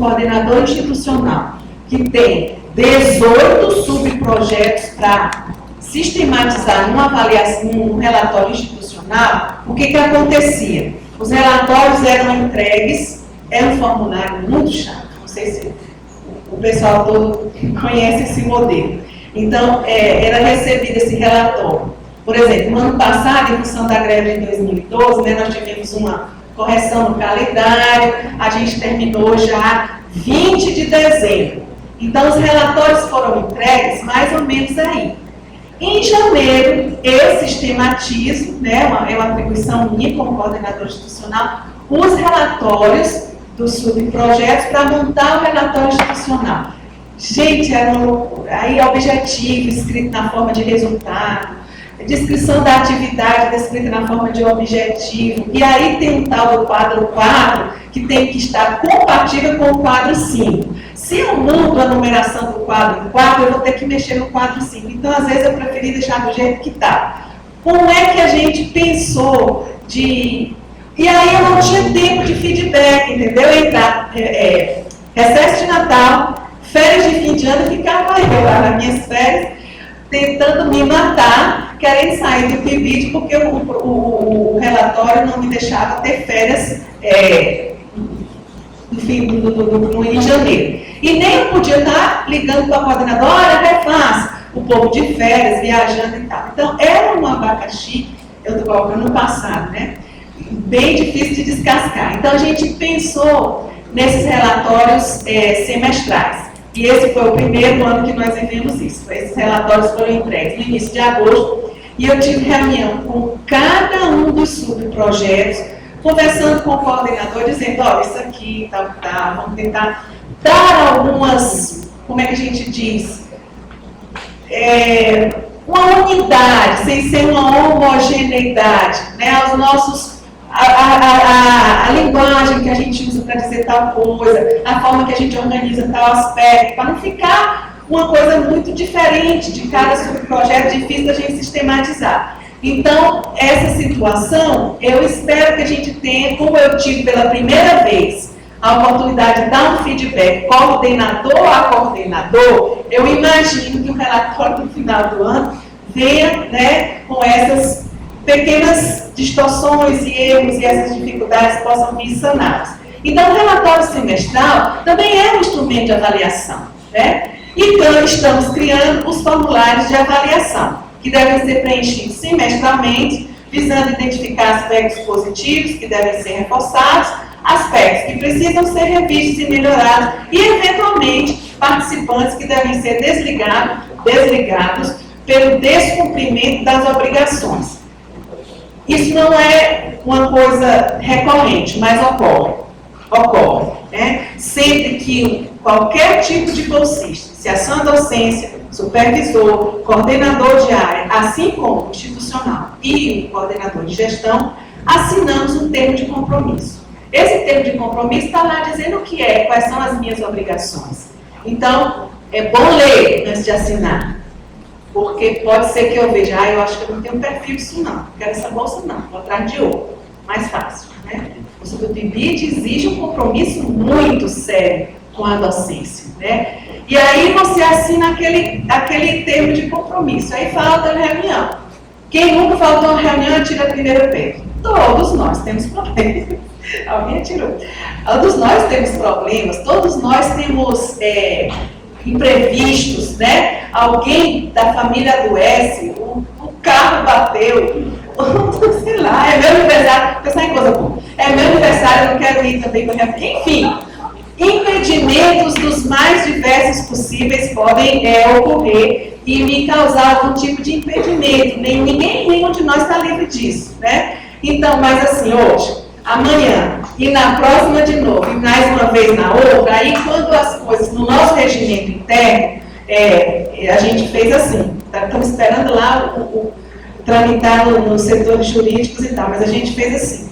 coordenador institucional que tem 18 subprojetos para sistematizar numa avaliação, num relatório institucional, o que acontecia? Os relatórios eram entregues, era um formulário muito chato, não sei se o pessoal todo conhece esse modelo. Então, era recebido esse relatório. Por exemplo, no ano passado, em função da greve de 2012, né, nós tivemos uma correção no calendário, a gente terminou já 20 de dezembro. Então, os relatórios foram entregues mais ou menos aí. Em janeiro, eu sistematizo, né, é uma atribuição minha como coordenador institucional, os relatórios dos subprojetos para montar o relatório institucional. Gente, era uma loucura. Aí, objetivo escrito na forma de resultado, descrição da atividade descrita na forma de objetivo, e aí tem um tal do quadro 4, que tem que estar compatível com o quadro 5. Se eu mudo a numeração do quadro 4, eu vou ter que mexer no quadro 5. Então, às vezes, eu preferi deixar do jeito que está. Como é que a gente pensou de... E aí eu não tinha tempo de feedback, entendeu? Entrar, recesso de Natal, férias de fim de ano, ficava eu lá nas minhas férias, tentando me matar, querendo sair do PIBID, porque o relatório não me deixava ter férias em janeiro. E nem eu podia estar ligando para a coordenadora, olha, refaça, o povo de férias, viajando e tal. Então, era um abacaxi, eu estou colocando no passado, né? Bem difícil de descascar. Então, a gente pensou nesses relatórios semestrais. E esse foi o primeiro ano que nós vivemos isso. Esses relatórios foram entregues no início de agosto. E eu tive reunião com cada um dos subprojetos, conversando com o coordenador, dizendo, olha, isso aqui, tal, vamos tentar dar algumas, como é que a gente diz, uma unidade, sem ser uma homogeneidade, né, aos nossos, a linguagem que a gente usa para dizer tal coisa, a forma que a gente organiza tal aspecto, para não ficar uma coisa muito diferente de cada subprojeto, difícil da gente sistematizar. Então, essa situação, eu espero que a gente tenha, como eu tive pela primeira vez, a oportunidade de dar um feedback coordenador a coordenador, eu imagino que o relatório no final do ano venha, né, com essas pequenas distorções e erros e essas dificuldades possam vir sanadas. Então, o relatório semestral também é um instrumento de avaliação, né? Então, estamos criando os formulários de avaliação, que devem ser preenchidos semestralmente, visando identificar aspectos positivos que devem ser reforçados, aspectos que precisam ser revistos e melhorados, e, eventualmente, participantes que devem ser desligados pelo descumprimento das obrigações. Isso não é uma coisa recorrente, mas ocorre, né? Sempre que qualquer tipo de bolsista, se ação à docência, supervisor, coordenador de área, assim como institucional e o coordenador de gestão, assinamos um termo de compromisso. Esse termo de compromisso está lá dizendo o que é, quais são as minhas obrigações. Então, é bom ler antes de assinar, porque pode ser que eu veja, eu acho que eu não tenho perfil disso não, não quero essa bolsa não, vou atrás de outro, mais fácil, né? O PIBID exige um compromisso muito sério com a docência, né? E aí você assina aquele termo de compromisso, aí falta a reunião. Quem nunca faltou uma reunião, atira a primeira pedra. Todos nós temos problemas. Alguém atirou. Todos nós temos problemas, todos nós temos imprevistos, né? Alguém da família adoece, o carro bateu, sei lá, é meu aniversário, pensar em coisa boa. É meu aniversário, eu não quero ir também com a minha... Enfim, impedimentos dos mais diversos possíveis podem ocorrer e me causar algum tipo de impedimento. Nenhum de nós está livre disso, né? Então, mas assim, hoje, amanhã e na próxima de novo, e mais uma vez na outra, aí quando as coisas, no nosso regimento interno, a gente fez assim, estamos esperando lá tramitar nos setores jurídicos e tal, mas a gente fez assim,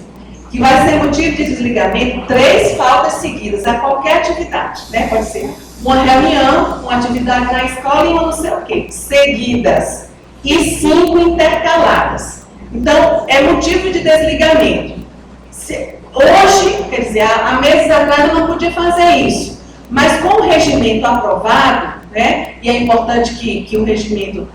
que vai ser motivo de desligamento 3 faltas seguidas a qualquer atividade, né? Pode ser uma reunião, uma atividade na escola e uma não sei o quê, seguidas, e 5 intercaladas. Então, é motivo de desligamento. Hoje, quer dizer, há meses atrás eu não podia fazer isso. Mas com o regimento aprovado, né, e é importante que o regimento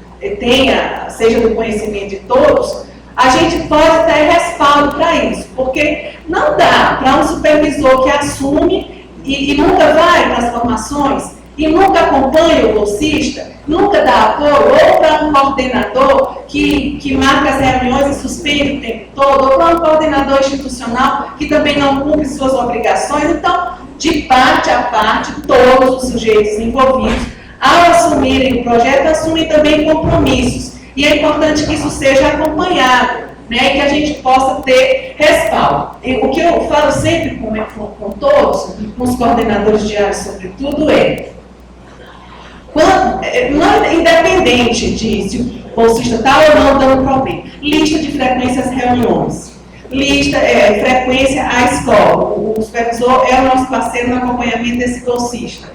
seja do conhecimento de todos, a gente pode ter respaldo para isso, porque não dá para um supervisor que assume e nunca vai para as formações, e nunca acompanha o bolsista, nunca dá apoio, ou para um coordenador que marca as reuniões e suspende o tempo todo, ou para um coordenador institucional que também não cumpre suas obrigações. Então, de parte a parte, todos os sujeitos envolvidos, ao assumirem o projeto, assumem também compromissos. E é importante que isso seja acompanhado, né, e que a gente possa ter respaldo. E o que eu falo sempre com todos, com os coordenadores de área, sobretudo, independente de se o bolsista está ou não dando problema, lista de frequência às reuniões, frequência à escola, o supervisor é o nosso parceiro no acompanhamento desse bolsista,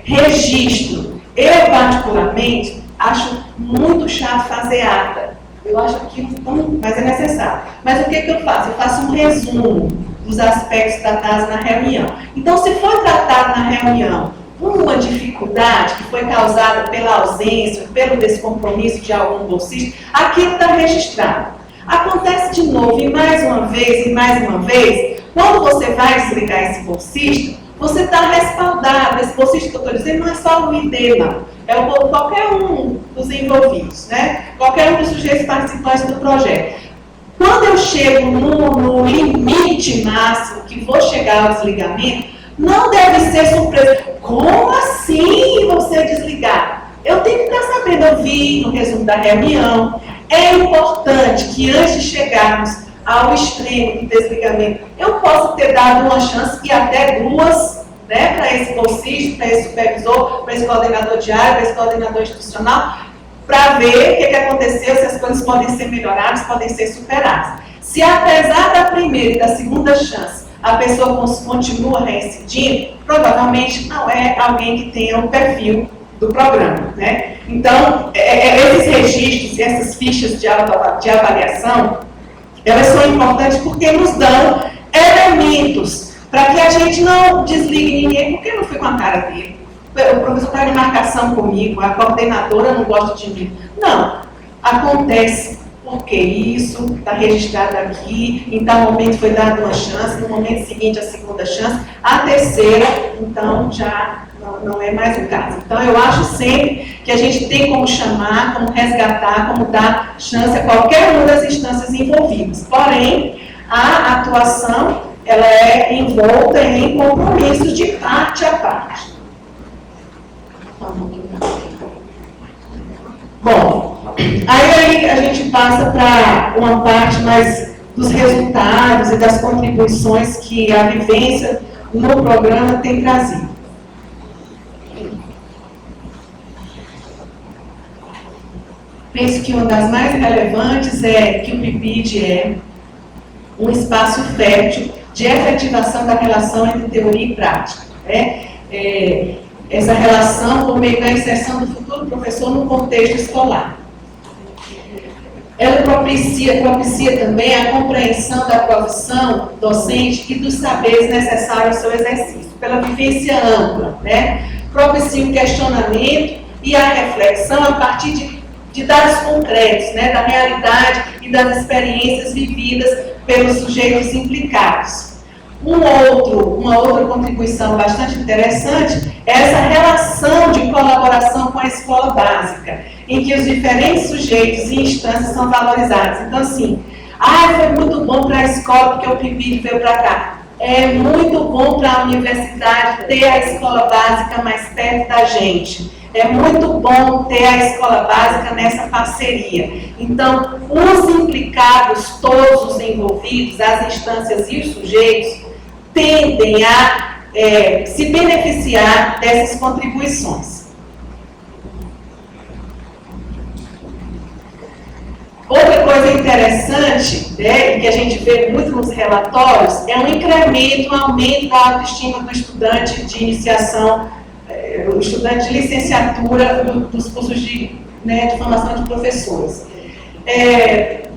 registro. Eu, particularmente, acho muito chato fazer ata. Eu acho aquilo tão, mas é necessário. Mas o que eu faço? Eu faço um resumo dos aspectos tratados na reunião. Então, se for tratado na reunião uma dificuldade que foi causada pela ausência, pelo descompromisso de algum bolsista, aquilo está registrado. Acontece de novo, e mais uma vez, quando você vai desligar esse bolsista, você está respaldado. Esse bolsista que eu estou dizendo não é só o ID, não. É qualquer um dos envolvidos, né? Qualquer um dos sujeitos participantes do projeto. Quando eu chego no limite máximo, que vou chegar ao desligamento, não deve ser surpresa. Como assim você desligar? Eu tenho que estar sabendo, eu vi no resumo da reunião. É importante que antes de chegarmos ao extremo do desligamento, eu possa ter dado uma chance e até duas, né, para esse bolsista, para esse supervisor, para esse coordenador de área, para esse coordenador institucional, para ver o que aconteceu, se as coisas podem ser melhoradas, podem ser superadas. Se apesar da primeira e da segunda chance, a pessoa continua reincidindo, provavelmente não é alguém que tenha o perfil do programa, né? Então, esses registros, essas fichas de avaliação, elas são importantes porque nos dão elementos para que a gente não desligue ninguém, porque eu não fui com a cara dele. O professor está em marcação comigo, a coordenadora não gosta de mim. Não, acontece porque isso está registrado aqui, em tal momento foi dada uma chance, no momento seguinte a segunda chance, a terceira, então já não é mais o caso. Então eu acho sempre que a gente tem como chamar, como resgatar, como dar chance a qualquer uma das instâncias envolvidas. Porém, a atuação ela é envolta em compromissos de parte a parte. Bom, aí a gente passa para uma parte mais dos resultados e das contribuições que a vivência no programa tem trazido. Penso que uma das mais relevantes é que o PIBID é um espaço fértil de efetivação da relação entre teoria e prática. Essa relação por meio da inserção do futuro professor no contexto escolar. Ela propicia também a compreensão da profissão docente e dos saberes necessários ao seu exercício, pela vivência ampla, né? Propicia o questionamento e a reflexão a partir de dados concretos, né? Da realidade e das experiências vividas pelos sujeitos implicados. Uma outra contribuição bastante interessante é essa relação de colaboração com a escola básica, em que os diferentes sujeitos e instâncias são valorizados. Então, assim, foi muito bom para a escola porque o PIBID veio para cá. É muito bom para a universidade ter a escola básica mais perto da gente. É muito bom ter a escola básica nessa parceria. Então, os implicados, todos os envolvidos, as instâncias e os sujeitos, tendem a se beneficiar dessas contribuições. Outra coisa interessante, né, que a gente vê muito nos relatórios, é um aumento da autoestima do estudante de iniciação, o estudante de licenciatura dos cursos de formação de professores.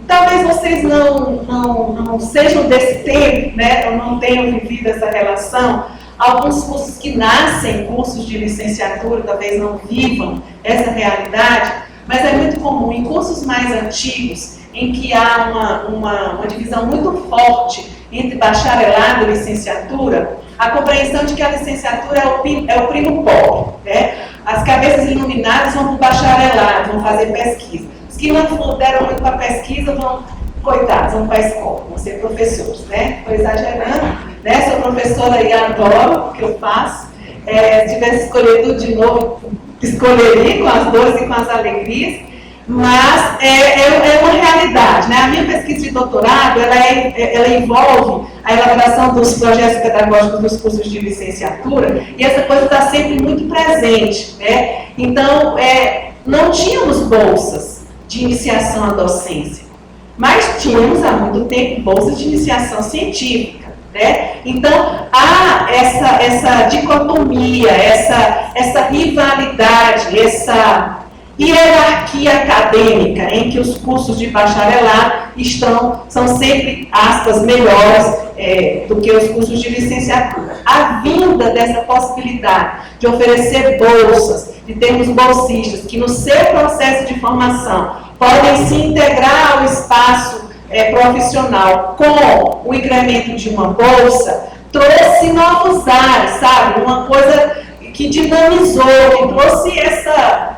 Talvez vocês não sejam desse tempo, né, ou não tenham vivido essa relação, alguns cursos que nascem, cursos de licenciatura, talvez não vivam essa realidade, mas é muito comum em cursos mais antigos, em que há uma divisão muito forte entre bacharelado e licenciatura, a compreensão de que a licenciatura é o primo pobre, né? As cabeças iluminadas vão para o bacharelado, vão fazer pesquisa. Os que não deram muito para a pesquisa vão, coitados, vão para a escola, vão ser professores, né? Estou exagerando, né? Sou professora e adoro o que eu faço. Se tivesse escolhido tudo de novo, escolheria com as dores e com as alegrias, mas é uma realidade, né? A minha pesquisa de doutorado, ela envolve a elaboração dos projetos pedagógicos dos cursos de licenciatura, e essa coisa está sempre muito presente, né? Então, não tínhamos bolsas de iniciação à docência, mas tínhamos há muito tempo bolsas de iniciação científica, né? Então, há essa dicotomia, essa rivalidade, essa hierarquia acadêmica em que os cursos de bacharelado são sempre, aspas, melhores do que os cursos de licenciatura. A vinda dessa possibilidade de oferecer bolsas, de termos bolsistas que no seu processo de formação podem se integrar ao espaço profissional com o incremento de uma bolsa, trouxe novos ares, sabe? Uma coisa que dinamizou, que trouxe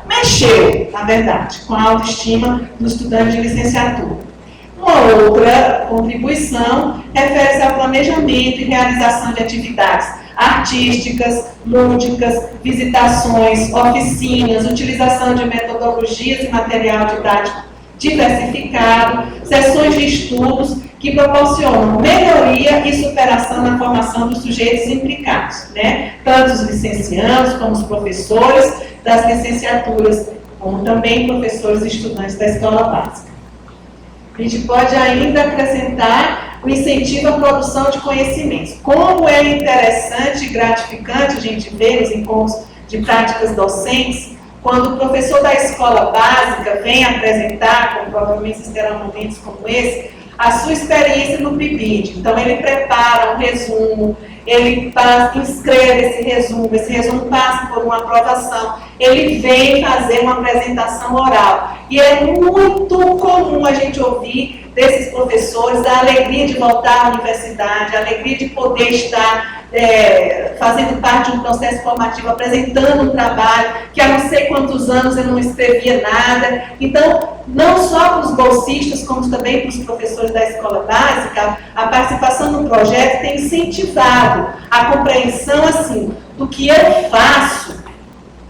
mexeu, na verdade, com a autoestima do estudante de licenciatura. Uma outra contribuição refere-se ao planejamento e realização de atividades artísticas, lúdicas, visitações, oficinas, utilização de metodologias e material didático diversificado, sessões de estudos que proporcionam melhoria e superação na formação dos sujeitos implicados, né? Tanto os licenciandos como os professores das licenciaturas, como também professores e estudantes da escola básica. A gente pode ainda acrescentar o incentivo à produção de conhecimentos. Como é interessante e gratificante a gente ver nos encontros de práticas docentes, quando o professor da escola básica vem apresentar, como provavelmente vocês terão momentos como esse, a sua experiência no PIBID. Então, ele prepara um resumo, ele escreve esse resumo passa por uma aprovação, ele vem fazer uma apresentação oral. E é muito comum a gente ouvir desses professores a alegria de voltar à universidade, a alegria de poder estar fazendo parte de um processo formativo, apresentando um trabalho que há não sei quantos anos eu não escrevia nada. Então, não só para os bolsistas, como também para os professores da escola básica, a participação no projeto tem incentivado a compreensão assim, do que eu faço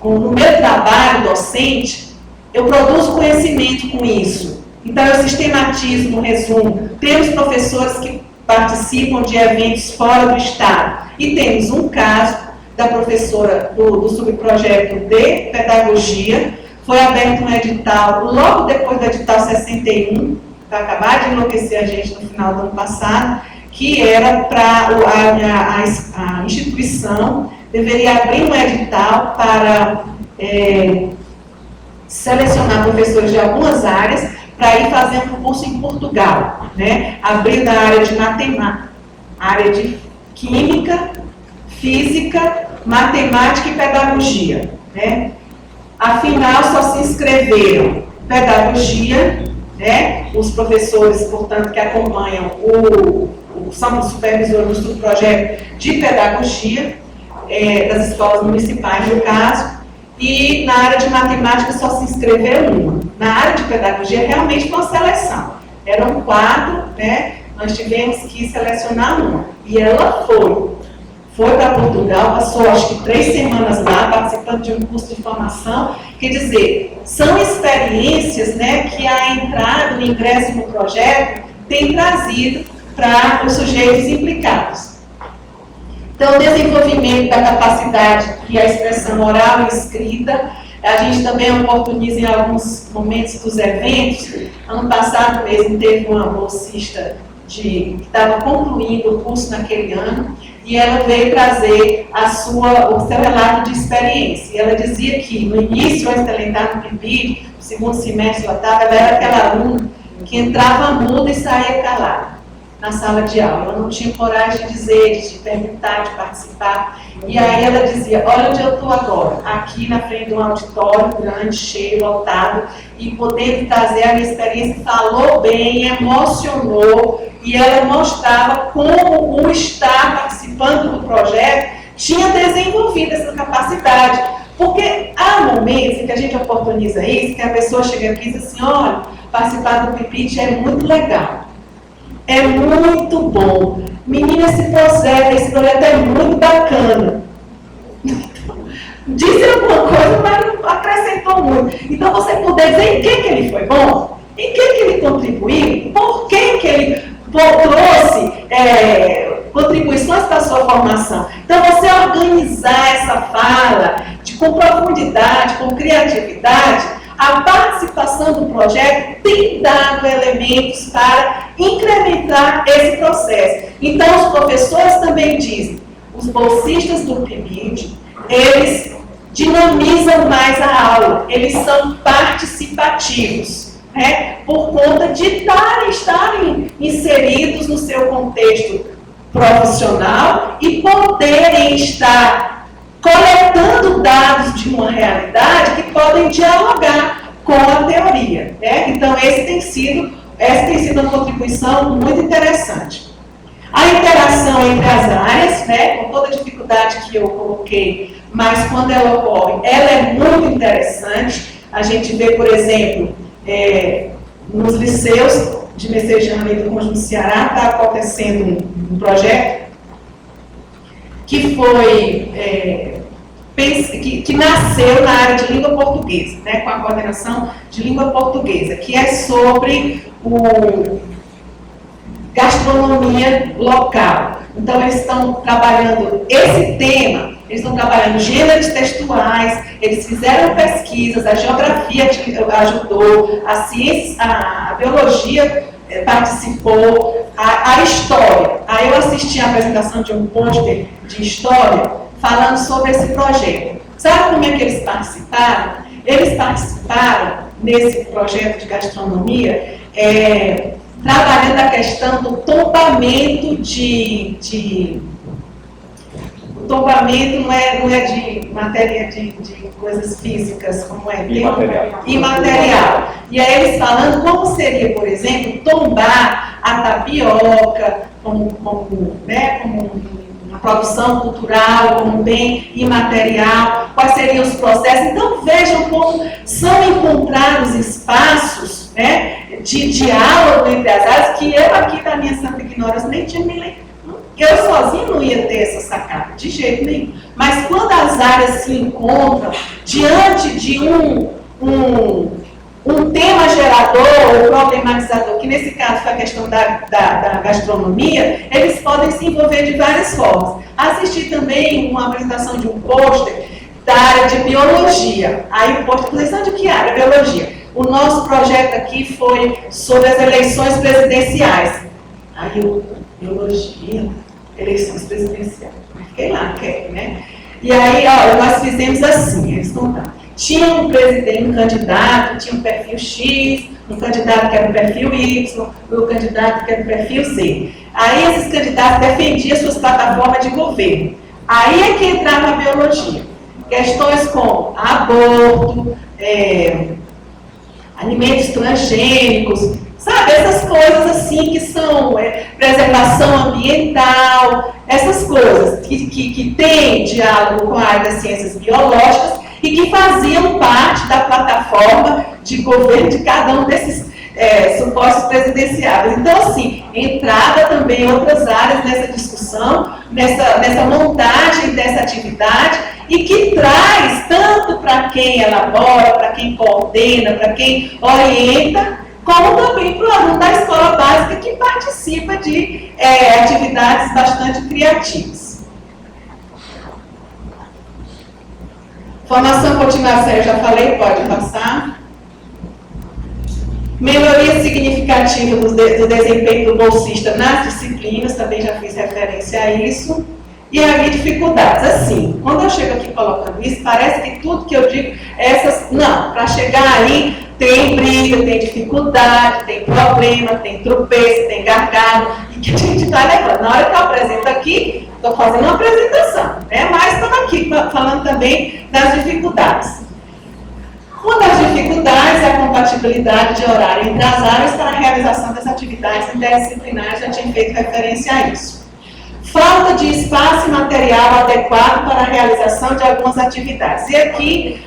no meu trabalho docente, eu produzo conhecimento com isso. Então, eu sistematizo no resumo. Temos professores que participam de eventos fora do estado. E temos um caso da professora do subprojeto de pedagogia. Foi aberto um edital logo depois do edital 61, para acabar de enlouquecer a gente no final do ano passado, que era para a instituição deveria abrir um edital para selecionar professores de algumas áreas para ir fazer um curso em Portugal, né? Abrindo a área de matemática, área de química, física, matemática e pedagogia, né? Afinal, só se inscreveram pedagogia, né? Os professores, portanto, que acompanham são os supervisores do projeto de pedagogia, das escolas municipais, no caso, e na área de matemática só se inscreveu uma. Na área de pedagogia, realmente foi uma seleção. Eram 4, né? Nós tivemos que selecionar uma. E ela foi para Portugal, passou acho que 3 semanas lá, participando de um curso de formação. Quer dizer, são experiências, né, que a entrada, o ingresso no projeto tem trazido para os sujeitos implicados. Então, o desenvolvimento da capacidade que a expressão oral e escrita, a gente também oportuniza em alguns momentos dos eventos. Ano passado mesmo teve uma bolsista que estava concluindo o curso naquele ano, e ela veio trazer o seu relato de experiência. E ela dizia que no início, antes de ela entrar no PIBID, no segundo semestre, ela era aquela aluna que entrava muda e saía calada. na sala de aula. Ela não tinha coragem de dizer, de perguntar, de participar. E aí ela dizia, olha onde eu estou agora, aqui na frente de um auditório grande, cheio, lotado, e podendo trazer a minha experiência, falou bem, emocionou, e ela mostrava como o estar participando do projeto tinha desenvolvido essa capacidade. Porque há momentos em que a gente oportuniza isso, que a pessoa chega aqui e diz assim, olha, participar do PIPIT é muito legal, é muito bom. Menina, esse projeto é muito bacana. Disse alguma coisa, mas não acrescentou muito. Então, você puder dizer em que ele foi bom, em que ele contribuiu, por que ele trouxe contribuições para a sua formação. Então, você organizar essa fala com profundidade, com criatividade, a participação do projeto tem dado elementos para incrementar esse processo. Então, os professores também dizem, os bolsistas do PIBID, eles dinamizam mais a aula, eles são participativos, né? Por conta de estarem inseridos no seu contexto profissional e poderem estar coletando dados de uma realidade que podem dialogar com a teoria, né? Então, essa tem sido uma contribuição muito interessante. A interação entre as áreas, né, com toda a dificuldade que eu coloquei, mas quando ela ocorre, ela é muito interessante. A gente vê, por exemplo, nos liceus de Messejana e do Conjunto Ceará, está acontecendo um projeto que foi que nasceu na área de língua portuguesa, né, com a coordenação de língua portuguesa, que é sobre gastronomia local. Então, eles estão trabalhando esse tema, eles estão trabalhando gêneros textuais, eles fizeram pesquisas, a geografia ajudou, a ciência, a biologia participou, a história. Aí eu assisti a apresentação de um pôster de história falando sobre esse projeto. Sabe como é que eles participaram? Eles participaram nesse projeto de gastronomia, trabalhando a questão do tombamento o tombamento não é de matéria de coisas físicas, como é? Imaterial. E aí eles falando como seria, por exemplo, tombar a tapioca como uma produção cultural, como um bem imaterial, quais seriam os processos. Então vejam como são encontrados espaços, né, de diálogo entre as áreas, que eu aqui da minha santa ignorância nem tinha me lembrado. Eu sozinho não ia ter essa sacada, de jeito nenhum. Mas quando as áreas se encontram diante de um tema gerador, ou problematizador, que nesse caso foi a questão da gastronomia, eles podem se envolver de várias formas. Assisti também uma apresentação de um pôster da área de biologia. Aí o pôster, de que área? Biologia. O nosso projeto aqui foi sobre as eleições presidenciais. Aí eu, biologia, eleições presidenciais. Fiquei lá, né? E aí, olha, nós fizemos assim, eles contaram. Tinha um presidente, um candidato, tinha um perfil X, um candidato que era um perfil Y, um candidato que era um perfil Z. Aí esses candidatos defendiam suas plataformas de governo. Aí é que entrava a biologia. Questões como aborto, alimentos transgênicos, sabe? Essas coisas assim que são preservação ambiental, essas coisas que têm diálogo com a área das ciências biológicas e que faziam parte da plataforma de governo de cada um desses supostos presidenciáveis. Então, assim, entrava também outras áreas nessa discussão, nessa montagem dessa atividade, e que traz tanto para quem elabora, para quem coordena, para quem orienta, como também para o aluno da escola básica que participa de atividades bastante criativas. Formação e continuação, eu já falei, pode passar. Melhoria significativa do desempenho do bolsista nas disciplinas, também já fiz referência a isso. E aí, dificuldades. Assim, quando eu chego aqui colocando isso, parece que tudo que eu digo, não, para chegar aí, tem briga, tem dificuldade, tem problema, tem tropeço, tem gargalo, e que a gente está levando. Na hora que eu apresento aqui, estou fazendo uma apresentação, né? Mas estamos aqui falando também das dificuldades. Uma das dificuldades é a compatibilidade de horário entre as áreas para a realização das atividades interdisciplinares, já tinha feito referência a isso. Falta de espaço e material adequado para a realização de algumas atividades. E aqui,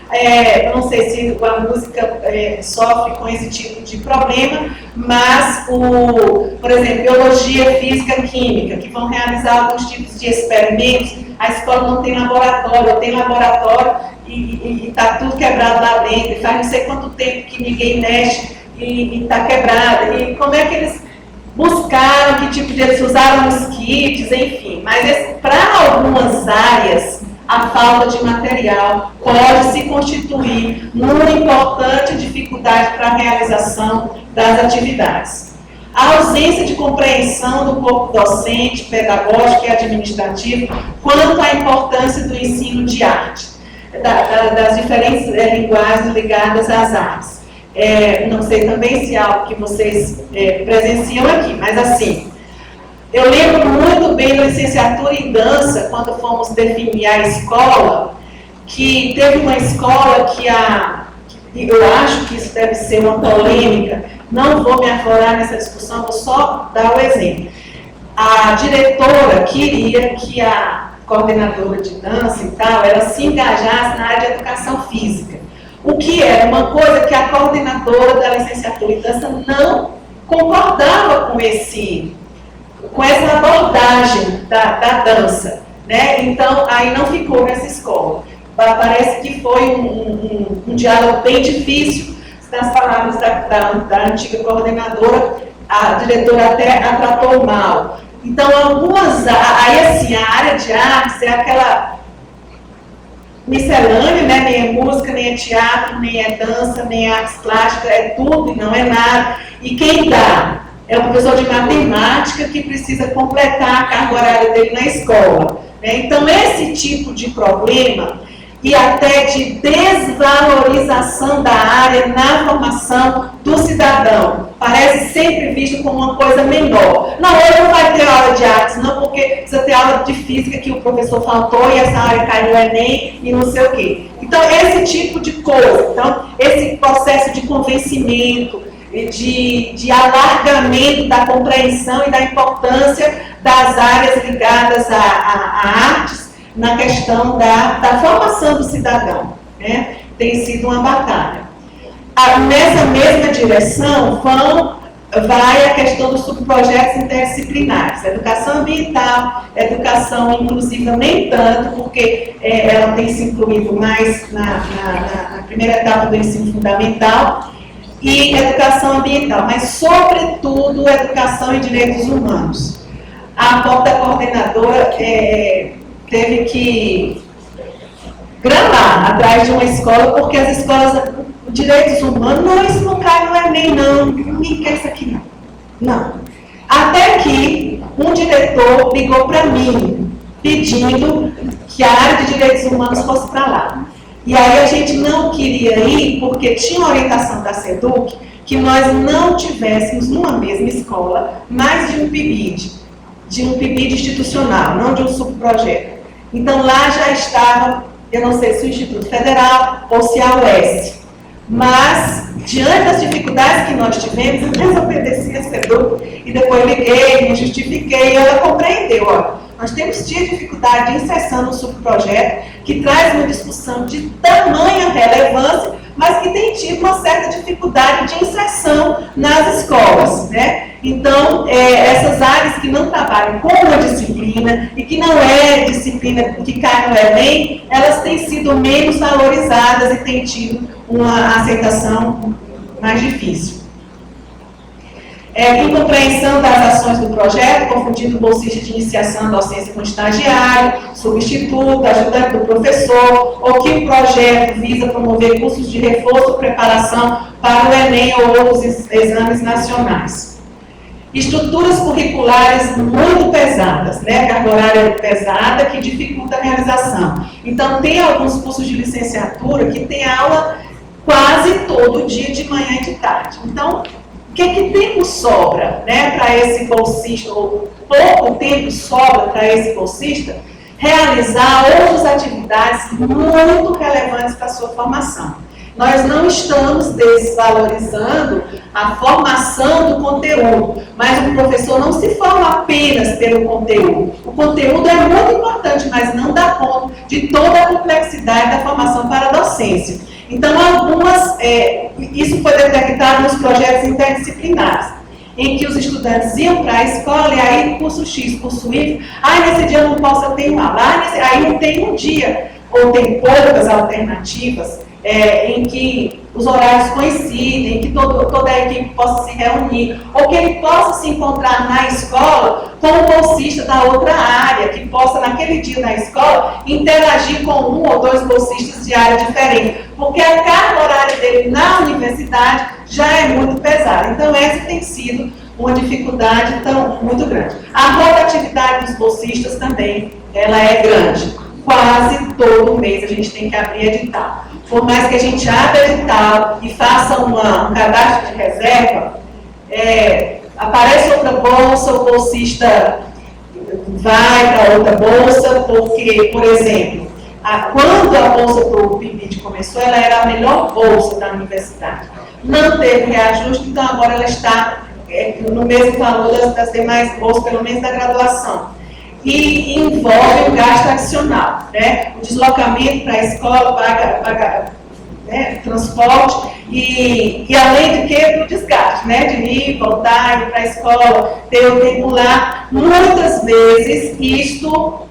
eu não sei se a música sofre com esse tipo de problema, mas, por exemplo, biologia, física, química, que vão realizar alguns tipos de experimentos, a escola não tem laboratório, ou tem laboratório e está tudo quebrado lá dentro, e faz não sei quanto tempo que ninguém mexe e está quebrado. E como é que eles buscaram, que tipo de eles usaram os kits, enfim. Mas para algumas áreas, a falta de material pode se constituir numa importante dificuldade para a realização das atividades. A ausência de compreensão do corpo docente, pedagógico e administrativo quanto à importância do ensino de arte, das diferentes linguagens ligadas às artes. Não sei também se é algo que vocês presenciam aqui, mas assim, eu lembro muito bem da licenciatura em dança, quando fomos definir a escola, que teve uma escola que eu acho que isso deve ser uma polêmica, não vou me aflorar nessa discussão, vou só dar o exemplo. A diretora queria que a coordenadora de dança e tal, ela se engajasse na área de educação física. O que era uma coisa que a coordenadora da licenciatura em dança não concordava com essa abordagem da dança, né? Então, aí não ficou nessa escola. Parece que foi um diálogo bem difícil. Nas palavras da antiga coordenadora, a diretora até a tratou mal. Então, aí assim, a área de artes é aquela miscelânea, né? Nem é música, nem é teatro, nem é dança, nem é artes plásticas, é tudo e não é nada. E quem dá é o professor de matemática que precisa completar a carga horária dele na escola, né? Então, esse tipo de problema e até de desvalorização da área na formação do cidadão parece sempre visto como uma coisa menor. Não, hoje não vai ter aula de artes, não, porque precisa ter aula de física que o professor faltou e essa área caiu no Enem e não sei o quê. Então, esse tipo de coisa, então, esse processo de convencimento, de alargamento da compreensão e da importância das áreas ligadas a artes na questão da formação do cidadão, né? Tem sido uma batalha. Nessa mesma direção vai a questão dos subprojetos interdisciplinares, educação ambiental, educação inclusiva nem tanto, porque ela tem se incluído mais na primeira etapa do ensino fundamental, e educação ambiental, mas sobretudo educação e direitos humanos. A própria coordenadora teve que gramar atrás de uma escola, porque as escolas, direitos humanos, não, isso não cai no Enem, não, ninguém quer isso aqui, não. Até que um diretor ligou para mim, pedindo que a área de direitos humanos fosse para lá. E aí a gente não queria ir, porque tinha orientação da SEDUC, que nós não tivéssemos numa mesma escola mais de um PIBID institucional, não de um subprojeto. Então, lá já estava, eu não sei se o Instituto Federal ou se a UES. Mas, diante das dificuldades que nós tivemos, eu obedeci a SEDUC e depois liguei, me justifiquei e ela compreendeu. Olha, nós temos tido dificuldade de inserção no subprojeto, que traz uma discussão de tamanha relevância, mas que tem tido uma certa dificuldade de inserção nas escolas, né? Então, essas áreas que não trabalham com uma disciplina e que não é disciplina que cai no Enem, elas têm sido menos valorizadas e têm tido uma aceitação mais difícil. Incompreensão das ações do projeto, confundindo o bolsista de iniciação à docência com estagiário, substituto, ajudante do professor, ou que o projeto visa promover cursos de reforço ou preparação para o Enem ou outros exames nacionais. Estruturas curriculares muito pesadas, né? Carga horária pesada que dificulta a realização. Então, tem alguns cursos de licenciatura que tem aula quase todo dia, de manhã e de tarde. Então, o que tempo sobra, né, para esse bolsista, ou pouco tempo sobra para esse bolsista realizar outras atividades muito relevantes para a sua formação. Nós não estamos desvalorizando a formação do conteúdo, mas o professor não se forma apenas pelo conteúdo. O conteúdo é muito importante, mas não dá conta de toda a complexidade da formação para a docência. Então, isso foi detectado nos projetos interdisciplinares, em que os estudantes iam para a escola e aí curso X, curso Y, nesse dia eu não posso, eu tenho aula, aí não tem um dia, ou tem poucas alternativas, em que os horários coincidem, que toda a equipe possa se reunir, ou que ele possa se encontrar na escola com um bolsista da outra área, que possa, naquele dia na escola, interagir com um ou dois bolsistas de área diferente, porque a carga horária dele na universidade já é muito pesada. Então, essa tem sido uma dificuldade muito grande. A rotatividade dos bolsistas também, ela é grande. Quase todo mês a gente tem que abrir edital. Por mais que a gente abra edital e faça um cadastro de reserva, aparece outra bolsa, o bolsista vai para outra bolsa, porque, por exemplo, quando a bolsa para o PIBID começou, ela era a melhor bolsa da universidade. Não teve reajuste, então agora ela está no mesmo valor das demais bolsas, pelo menos da graduação. E envolve um gasto adicional, né? O deslocamento para a escola, paga transporte e além de que, para o desgaste, né? De ir, voltar, ir para a escola, ter o tempo lá. Muitas vezes, isto,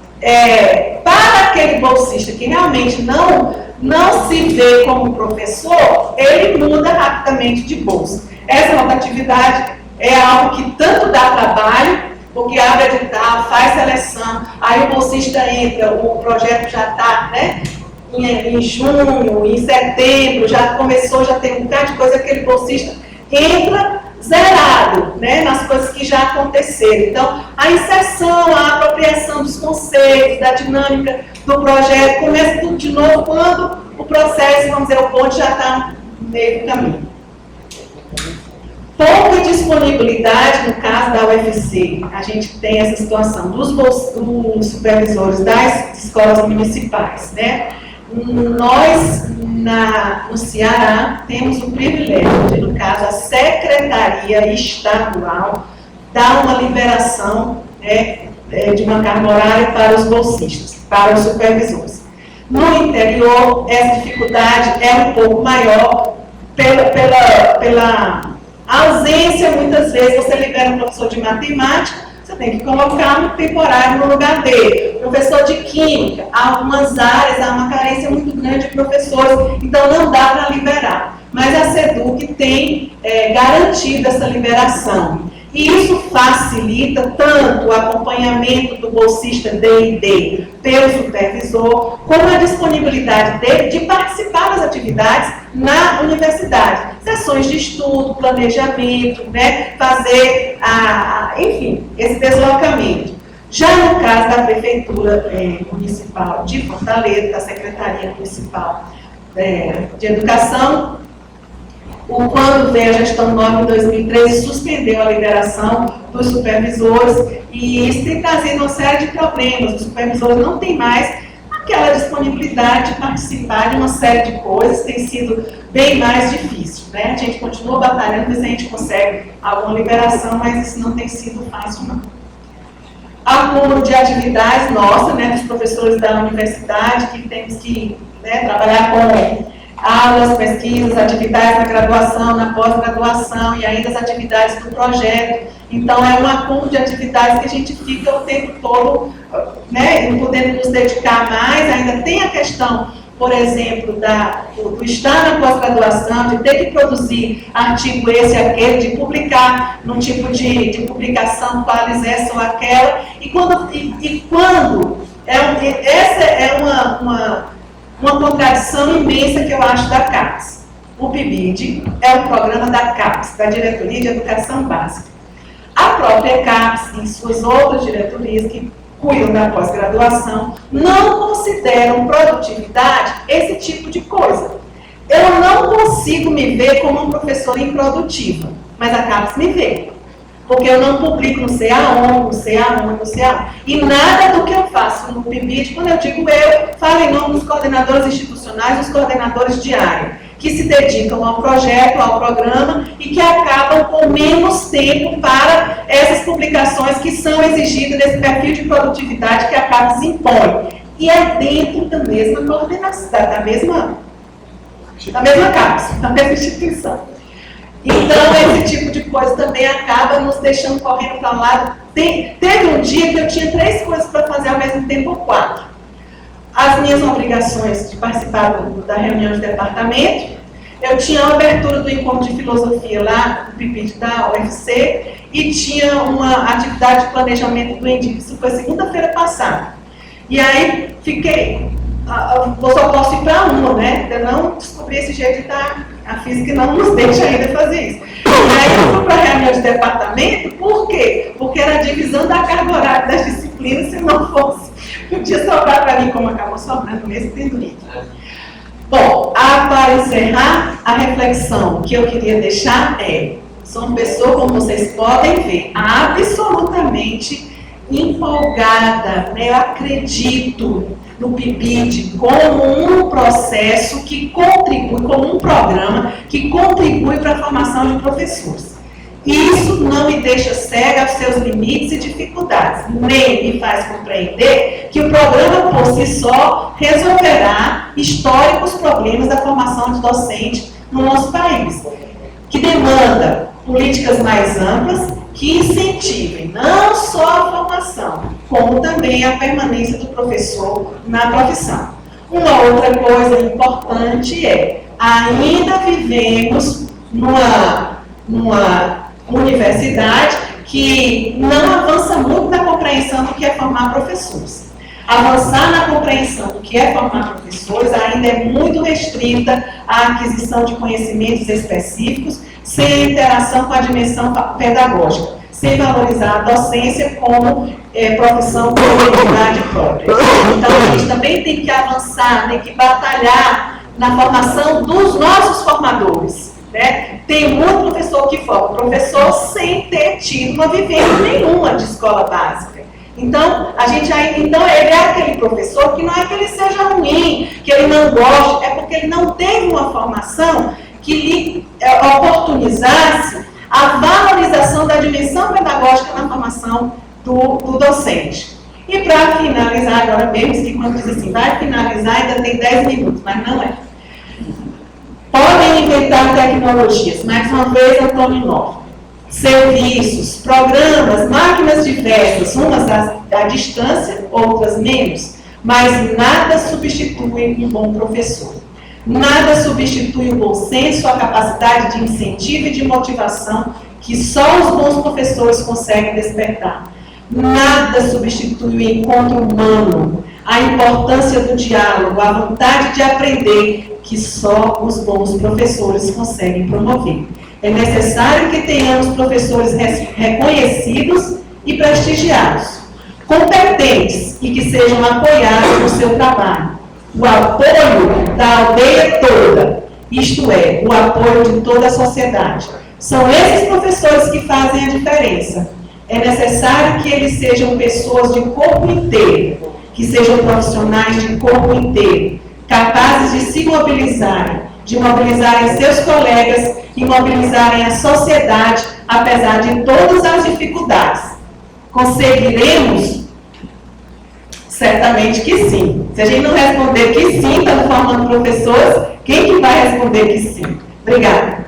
para aquele bolsista que realmente não se vê como professor, ele muda rapidamente de bolsa. Essa rotatividade é algo que tanto dá trabalho, porque abre edital, faz seleção, aí o bolsista entra, o projeto já está, né, em junho, em setembro, já começou, já tem um bocado de coisa, aquele bolsista entra zerado, né, nas coisas que já aconteceram. Então, a inserção, a apropriação dos conceitos, da dinâmica do projeto, começa tudo de novo quando o processo, vamos dizer, o ponto já está no meio do caminho. Pouca disponibilidade, no caso da UFC, a gente tem essa situação dos supervisores das escolas municipais, né? Nós, no Ceará, temos o privilégio de, no caso, a Secretaria Estadual dar uma liberação, né, de uma carga horária para os bolsistas, para os supervisores. No interior, essa dificuldade é um pouco maior pela ausência. Muitas vezes você libera um professor de matemática, você tem que colocar um temporário no lugar dele. Professor de química, algumas áreas há uma carência muito grande de professores, então não dá para liberar. Mas a SEDUC tem garantido essa liberação. E isso facilita tanto o acompanhamento do bolsista D&D pelo supervisor, como a disponibilidade dele de participar das atividades na universidade. Sessões de estudo, planejamento, né, fazer, enfim, esse deslocamento. Já no caso da Prefeitura Municipal de Fortaleza, da Secretaria Municipal de Educação, quando veio a gestão nova em 2013, suspendeu a liberação dos supervisores, e isso tem trazido uma série de problemas. Os supervisores não têm mais aquela disponibilidade de participar de uma série de coisas, tem sido bem mais difícil, né? A gente continua batalhando, mas a gente consegue alguma liberação, mas isso não tem sido fácil, não. Acúmulo de atividades nossa, né, dos professores da universidade, que temos que, né, trabalhar com aulas, pesquisas, atividades na graduação, na pós-graduação e ainda as atividades do projeto. Então, é um acúmulo de atividades que a gente fica o tempo todo, né, não podendo nos dedicar mais. Ainda tem a questão, por exemplo, do estar na pós-graduação, de ter que produzir artigo esse e aquele, de publicar num tipo de publicação, quais essa ou aquela. Essa é uma contradição imensa que eu acho da CAPES. O PIBID é um programa da CAPES, da Diretoria de Educação Básica. a própria CAPES, em suas outras diretorias que cuidam da pós-graduação, não consideram produtividade esse tipo de coisa. Eu não consigo me ver como uma professora improdutiva, mas a CAPES me vê. Porque eu não publico não sei aonde, não sei aonde, não sei aonde. E nada do que eu faço no PIBID, quando eu digo eu, falo em nome dos coordenadores institucionais, dos coordenadores de área, que se dedicam ao projeto, ao programa e que acabam com menos tempo para essas publicações que são exigidas nesse perfil de produtividade que a CAPES impõe. E é dentro da mesma coordenação, da mesma CAPES, da mesma instituição. Então, esse tipo de coisa também acaba nos deixando correndo para um lado. Teve um dia que eu tinha 3 coisas para fazer ao mesmo tempo, ou 4. As minhas obrigações de participar da reunião de departamento, eu tinha a abertura do encontro de filosofia lá, do PIBID da UFC, e tinha uma atividade de planejamento do ENDIC, isso foi segunda-feira passada. E aí, eu só posso ir para uma, né? Eu não descobri esse jeito de dar. A física não nos deixa ainda fazer isso. E aí eu fui para a reunião de departamento, por quê? Porque era a divisão da carga horária das disciplinas, se não fosse. Podia sobrar para mim, como acabou sobrando mesmo, tendo ido. Bom, para encerrar, a reflexão que eu queria deixar sou uma pessoa, como vocês podem ver, absolutamente empolgada, né? Eu acredito no PIBID como um processo que contribui, como um programa que contribui para a formação de professores. Isso não me deixa cega aos seus limites e dificuldades, nem me faz compreender que o programa por si só resolverá históricos problemas da formação de docente no nosso país, que demanda políticas mais amplas que incentivem não só a formação, como também a permanência do professor na profissão. Uma outra coisa importante ainda vivemos numa universidade que não avança muito na compreensão do que é formar professores. Avançar na compreensão do que é formar professores ainda é muito restrita à aquisição de conhecimentos específicos, sem interação com a dimensão pedagógica, sem valorizar a docência como profissão com identidade própria. Então, a gente também tem que avançar, tem que batalhar na formação dos nossos formadores. Né? Tem muito professor que forma professor sem ter tido uma vivência nenhuma de escola básica. Então, então, ele é aquele professor que não é que ele seja ruim, que ele não goste, é porque ele não teve uma formação que lhe oportunizasse a valorização da dimensão pedagógica na formação do docente. E para finalizar, agora vemos que quando diz assim, vai finalizar, ainda tem 10 minutos, mas não é. Podem inventar tecnologias, mais uma vez eu tomo nota. Serviços, programas, máquinas diversas, umas à distância, outras menos, mas nada substitui um bom professor. Nada substitui o bom senso, a capacidade de incentivo e de motivação que só os bons professores conseguem despertar. Nada substitui o encontro humano, a importância do diálogo, a vontade de aprender que só os bons professores conseguem promover. É necessário que tenhamos professores reconhecidos e prestigiados, competentes e que sejam apoiados no seu trabalho. O apoio da aldeia toda, isto é, o apoio de toda a sociedade. São esses professores que fazem a diferença. É necessário que eles sejam pessoas de corpo inteiro, que sejam profissionais de corpo inteiro, capazes de se mobilizarem, de mobilizarem seus colegas e mobilizarem a sociedade, apesar de todas as dificuldades. Conseguiremos? Certamente que sim. Se a gente não responder que sim, estamos formando professores, quem que vai responder que sim? Obrigada.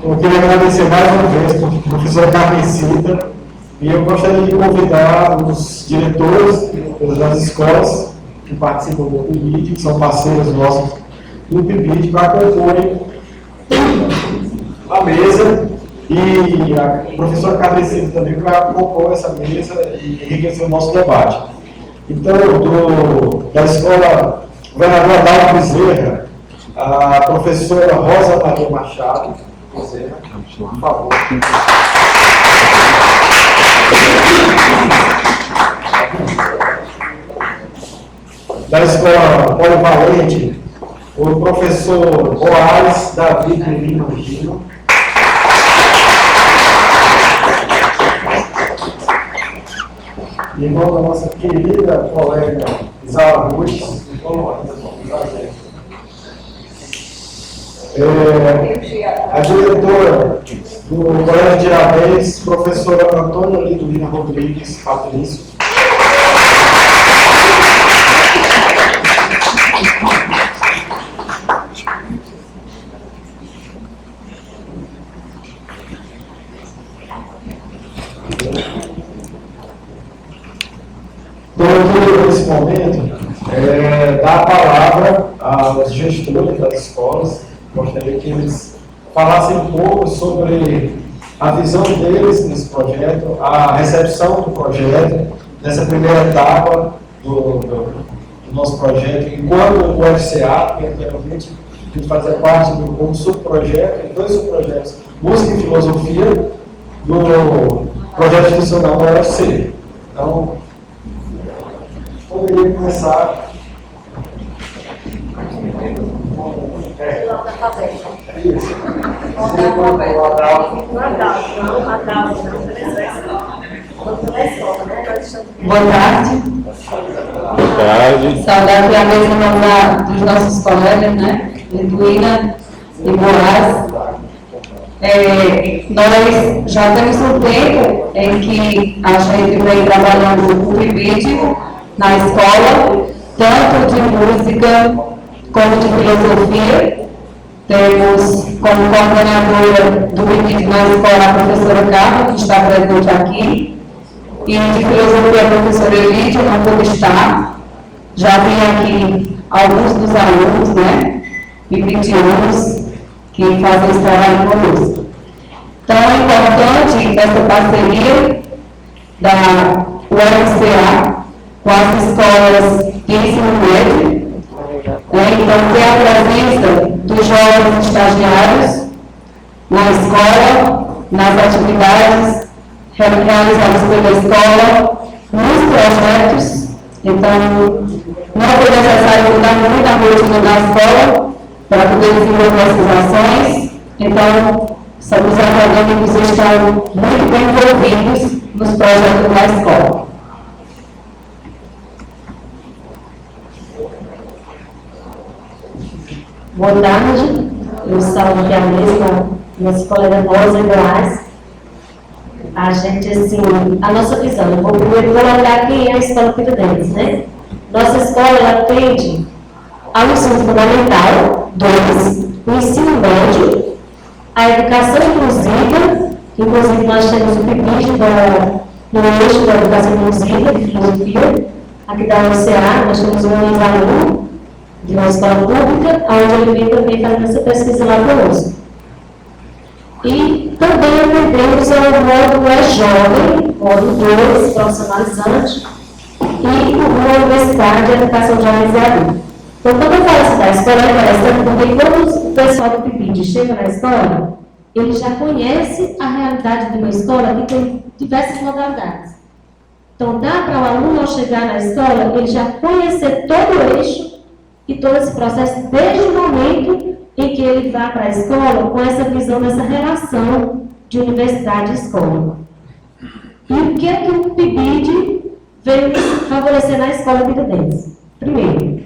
Eu queria agradecer mais uma vez a professora Carmencita e eu gostaria de convidar os diretores das escolas que participam do PIBID, que são parceiros nossos do PIBID, para comporem a mesa, e a professora Cadrecino também para compor essa mesa e enriquecer o nosso debate. Então, da escola Governador Adalto Bezerra, a professora Rosa Maria Machado Bezerra, por favor. Da escola Polivalente, o professor Boaz David Lima Gino. E irmão da nossa querida colega Isala Ruiz, a diretora do Colégio de Irabéis, professora Antônia Liduvina Rodrigues Patrício. Então, nesse momento, dar a palavra aos gestores das escolas. Gostaria que eles falassem um pouco sobre a visão deles nesse projeto, a recepção do projeto, nessa primeira etapa do nosso projeto, enquanto o UFCA, que anteriormente a gente fazia parte do subprojeto, dois subprojetos, Música e Filosofia, do projeto institucional do UFC. Então, poderia começar. Boa tarde. Boa tarde. Saudar aqui a mesa dos nossos colegas, né? Liduína e Boaz. Nós já temos um tempo em que a gente vem trabalhando o PIBID na escola, tanto de música como de filosofia. Temos como coordenadora do PIBID na escola a professora Carla, que está presente aqui, e de filosofia a professora Elídia, não pôde estar. Já vim aqui alguns dos alunos, né, PIBIdianos, que fazem esse trabalho conosco. Então, é importante essa parceria da UFCA com as escolas de ensino médio, então ter a presença dos jovens estagiários na escola, nas atividades realizadas pela escola, nos projetos. Então, não foi necessário mudar muito a rotina da escola para poder desenvolver essas ações. Então, os acadêmicos estão muito bem envolvidos nos projetos da escola. Boa tarde, eu saúdo aqui a mesa, minha colega Rosa e Boaz. A gente, assim, a nossa visão, eu vou primeiro colocar quem é a Escola Tiradentes, né? Nossa escola, ela atende ao ensino fundamental, 2, o ensino médio, a educação inclusiva, inclusive nós temos o PIBID no eixo da educação inclusiva, de filosofia, aqui da UFCA, nós temos um ex-aluno de uma escola pública, onde ele vem também fazendo essa pesquisa lá conosco. E também atendemos ao módulo jovem, módulo 2, profissionalizante, e uma universidade de educação de jovens e adultos. Então, quando eu falo assim da escola, é interessante porque quando o pessoal do PIBID chega na escola, ele já conhece a realidade de uma escola que tem diversas modalidades. Então, dá para o aluno, ao chegar na escola, ele já conhecer todo o eixo e todo esse processo, desde o momento em que ele vai para a escola, com essa visão dessa relação de universidade e escola. E o que é que o PIBID veio favorecer na escola Tiradentes? Primeiro,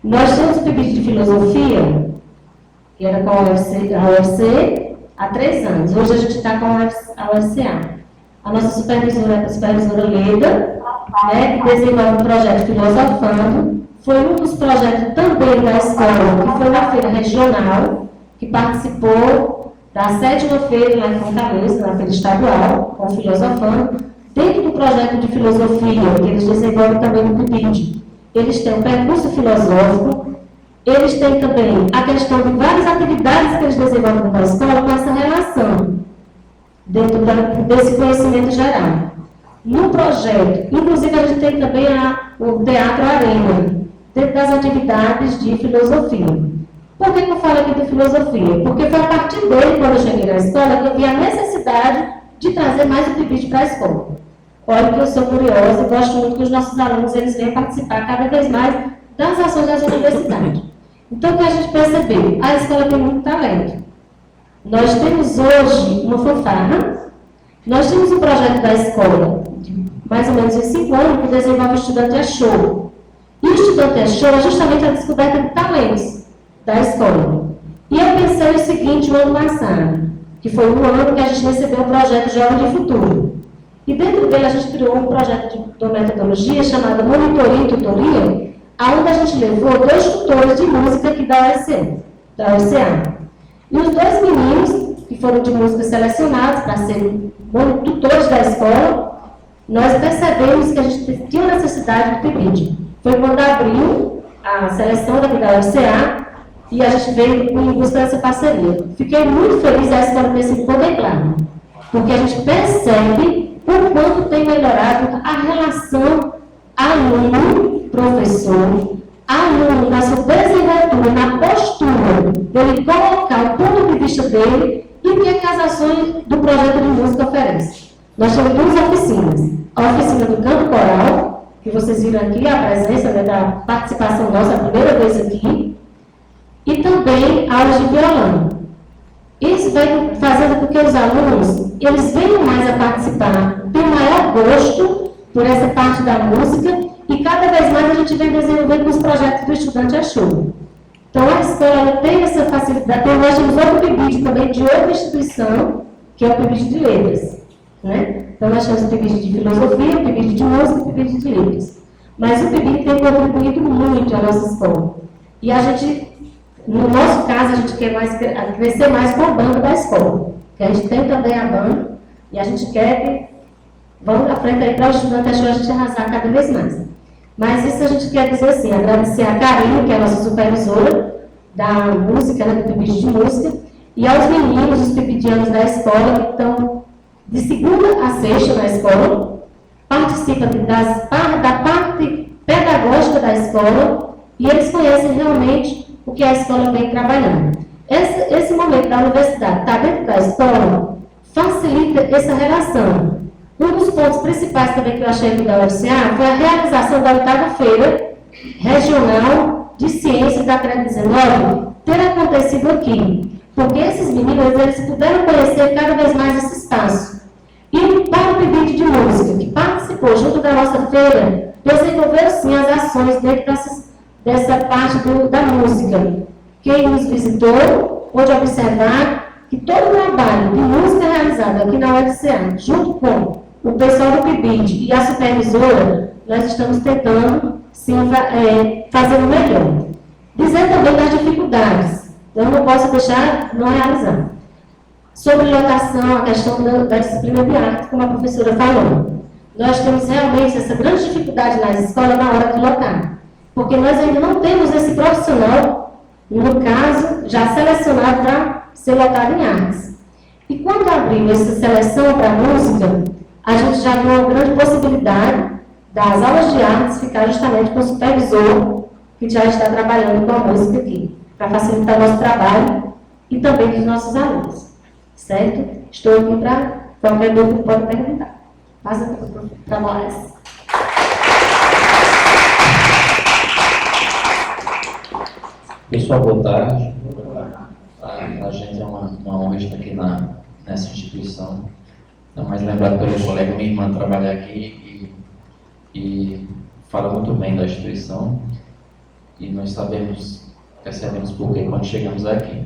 nós temos o PIBID de filosofia, que era com a UFC há 3 anos. Hoje a gente está com a UFCA. A nossa supervisora é a supervisora Leda, né, que desenvolve um projeto Filosofando. Foi um dos projetos também da escola, que foi uma feira regional, que participou da 7ª feira lá em Fortaleza, na feira estadual, com Filosofando, dentro do projeto de filosofia, que eles desenvolvem também no PIBID. eles têm um percurso filosófico, eles têm também a questão de várias atividades que eles desenvolvem na escola com essa relação, dentro desse conhecimento geral. No projeto, inclusive a gente tem também o Teatro Arena, dentro das atividades de filosofia. Por que eu falo aqui de filosofia? Porque foi a partir dele, quando eu cheguei na escola, que eu vi a necessidade de trazer mais o PIBID para a escola. Olha que eu sou curiosa e gosto muito que os nossos alunos eles venham participar cada vez mais das ações das universidades. Então, o que a gente percebeu? A escola tem muito talento. Nós temos hoje uma fanfarra, nós temos um projeto da escola, de mais ou menos 5 anos, que desenvolve o Estudante é Show. E o Estudante é Show é justamente a descoberta de talentos da escola. E eu pensei o seguinte, o ano passado, que foi um ano que a gente recebeu o projeto Jovem de Futuro. E dentro dele a gente criou um projeto de metodologia chamado Monitoria e Tutoria, onde a gente levou 2 tutores de música aqui da UFCA. E os 2 meninos, que foram de música selecionados para serem tutores da escola, nós percebemos que a gente tinha necessidade de PIBID. Foi quando abriu a seleção daqui da UFCA e a gente veio em busca dessa parceria. Fiquei muito feliz a escola ter sido contemplada, porque a gente percebe o quanto tem melhorado a relação aluno-professor, aluno na sua desenvoltura, na postura dele colocar o ponto de vista dele e o que as ações do projeto de música oferecem. Nós temos 2 oficinas. A oficina do canto coral, que vocês viram aqui, a presença da participação nossa, a primeira vez aqui, e também aulas de violão. Isso vai fazendo com que os alunos eles venham mais a participar, tenham maior gosto por essa parte da música, e cada vez mais a gente vem desenvolvendo os projetos do Estudante é Show. Então a escola tem essa facilidade. Nós temos outro PIBID também de outra instituição, que é o PIBID de Letras. Né? Então nós temos o PIBID de Filosofia, o PIBID de Música e o PIBID de Letras. Mas o PIBID tem contribuído muito à nossa escola. E a gente, no nosso caso, a gente quer crescer mais com a banda da escola. Porque a gente tem também a banda e a gente quer que vamos à frente aí para o Estudante é Show a gente arrasar cada vez mais. Mas isso a gente quer dizer assim, agradecer a Karine, que é a nossa supervisora da música, né, do PIBID de música, e aos meninos, os pibidianos da escola, que estão de segunda a sexta na escola, participam da parte pedagógica da escola, e eles conhecem realmente o que a escola vem trabalhando. Esse momento da universidade, estar dentro da escola, facilita essa relação. Um dos pontos principais também que eu achei da UFCA foi a realização da 8ª Feira Regional de Ciências da Covid-19 ter acontecido aqui. Porque esses meninos eles puderam conhecer cada vez mais esse espaço. E para o PIBID de Música, que participou junto da nossa feira, desenvolveu sim as ações dentro dessa parte da música. Quem nos visitou pôde observar que todo o trabalho de música realizado aqui na UFCA, junto com o pessoal do PIBID e a supervisora, nós estamos tentando, sim, fazer o melhor. Dizer também das dificuldades, eu não posso deixar não realizar. Sobre lotação, a questão da disciplina de arte, como a professora falou. Nós temos realmente essa grande dificuldade nas escolas na hora de lotar, porque nós ainda não temos esse profissional, no caso, já selecionado para ser lotado em artes. E quando abriu essa seleção para música, a gente já viu uma grande possibilidade das aulas de artes ficar justamente com o supervisor que já está trabalhando com a música aqui, para facilitar o nosso trabalho e também dos nossos alunos. Certo? Estou aqui para qualquer dúvida que pode perguntar. Passa para nós. Pessoal, boa tarde. A gente é uma honra estar aqui nessa instituição. Ainda mais lembrado pelo colega, minha irmã trabalha aqui e fala muito bem da instituição. E nós percebemos por que quando chegamos aqui.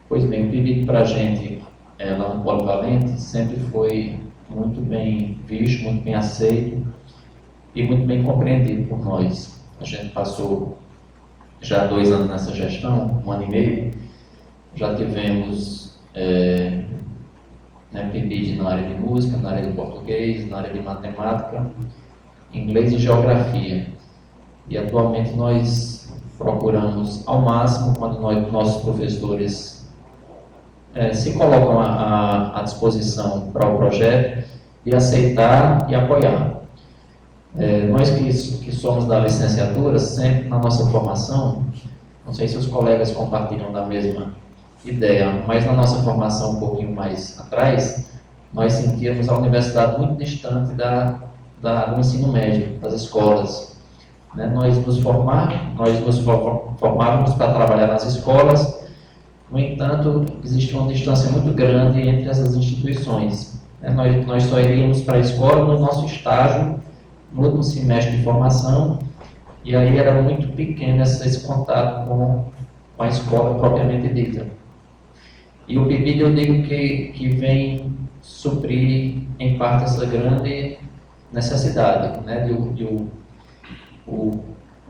Pois bem, o PIBID para a gente, lá no Polivalente, sempre foi muito bem visto, muito bem aceito e muito bem compreendido por nós. A gente passou já 2 anos nessa gestão, 1 ano e meio, já tivemos PIBID na área de música, na área de português, na área de matemática, inglês e geografia. E atualmente nós procuramos ao máximo, quando nossos professores se colocam à disposição para o projeto, de aceitar e apoiar. Nós que somos da licenciatura, sempre na nossa formação, não sei se os colegas compartilham da mesma ideia, mas na nossa formação um pouquinho mais atrás, nós sentíamos a universidade muito distante do ensino médio, das escolas. Nós nos formávamos para trabalhar nas escolas, no entanto, existe uma distância muito grande entre essas instituições. Nós só iríamos para a escola no nosso estágio, no último semestre de formação, e aí era muito pequeno esse contato com a escola propriamente dita. E o PIBID, eu digo que vem suprir, em parte, essa grande necessidade, o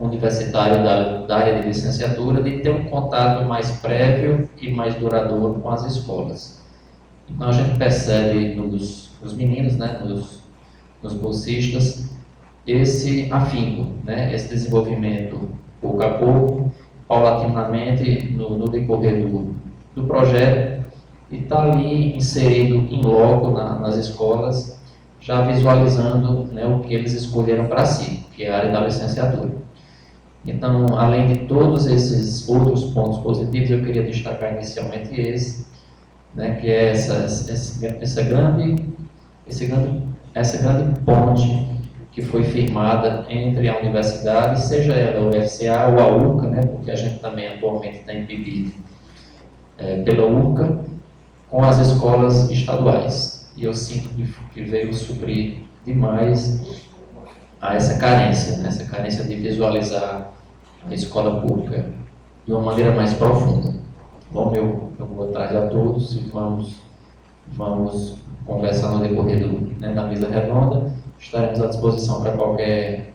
universitário da área de licenciatura de ter um contato mais prévio e mais duradouro com as escolas. Então a gente percebe nos meninos, nos bolsistas, esse afinco, esse desenvolvimento pouco a pouco, paulatinamente, no decorrer do projeto, e está ali inserido em loco nas escolas, já visualizando o que eles escolheram para si, que é a área da licenciatura. Então, além de todos esses outros pontos positivos, eu queria destacar inicialmente esse, que é essa grande ponte que foi firmada entre a universidade, seja ela a UFCA ou a URCA, porque a gente também atualmente está impedido pela URCA, com as escolas estaduais. E eu sinto que veio suprir demais a essa carência de visualizar a escola pública de uma maneira mais profunda. Bom, meu boa tarde a todos, e vamos conversar no decorrer da mesa redonda. Estaremos à disposição para qualquer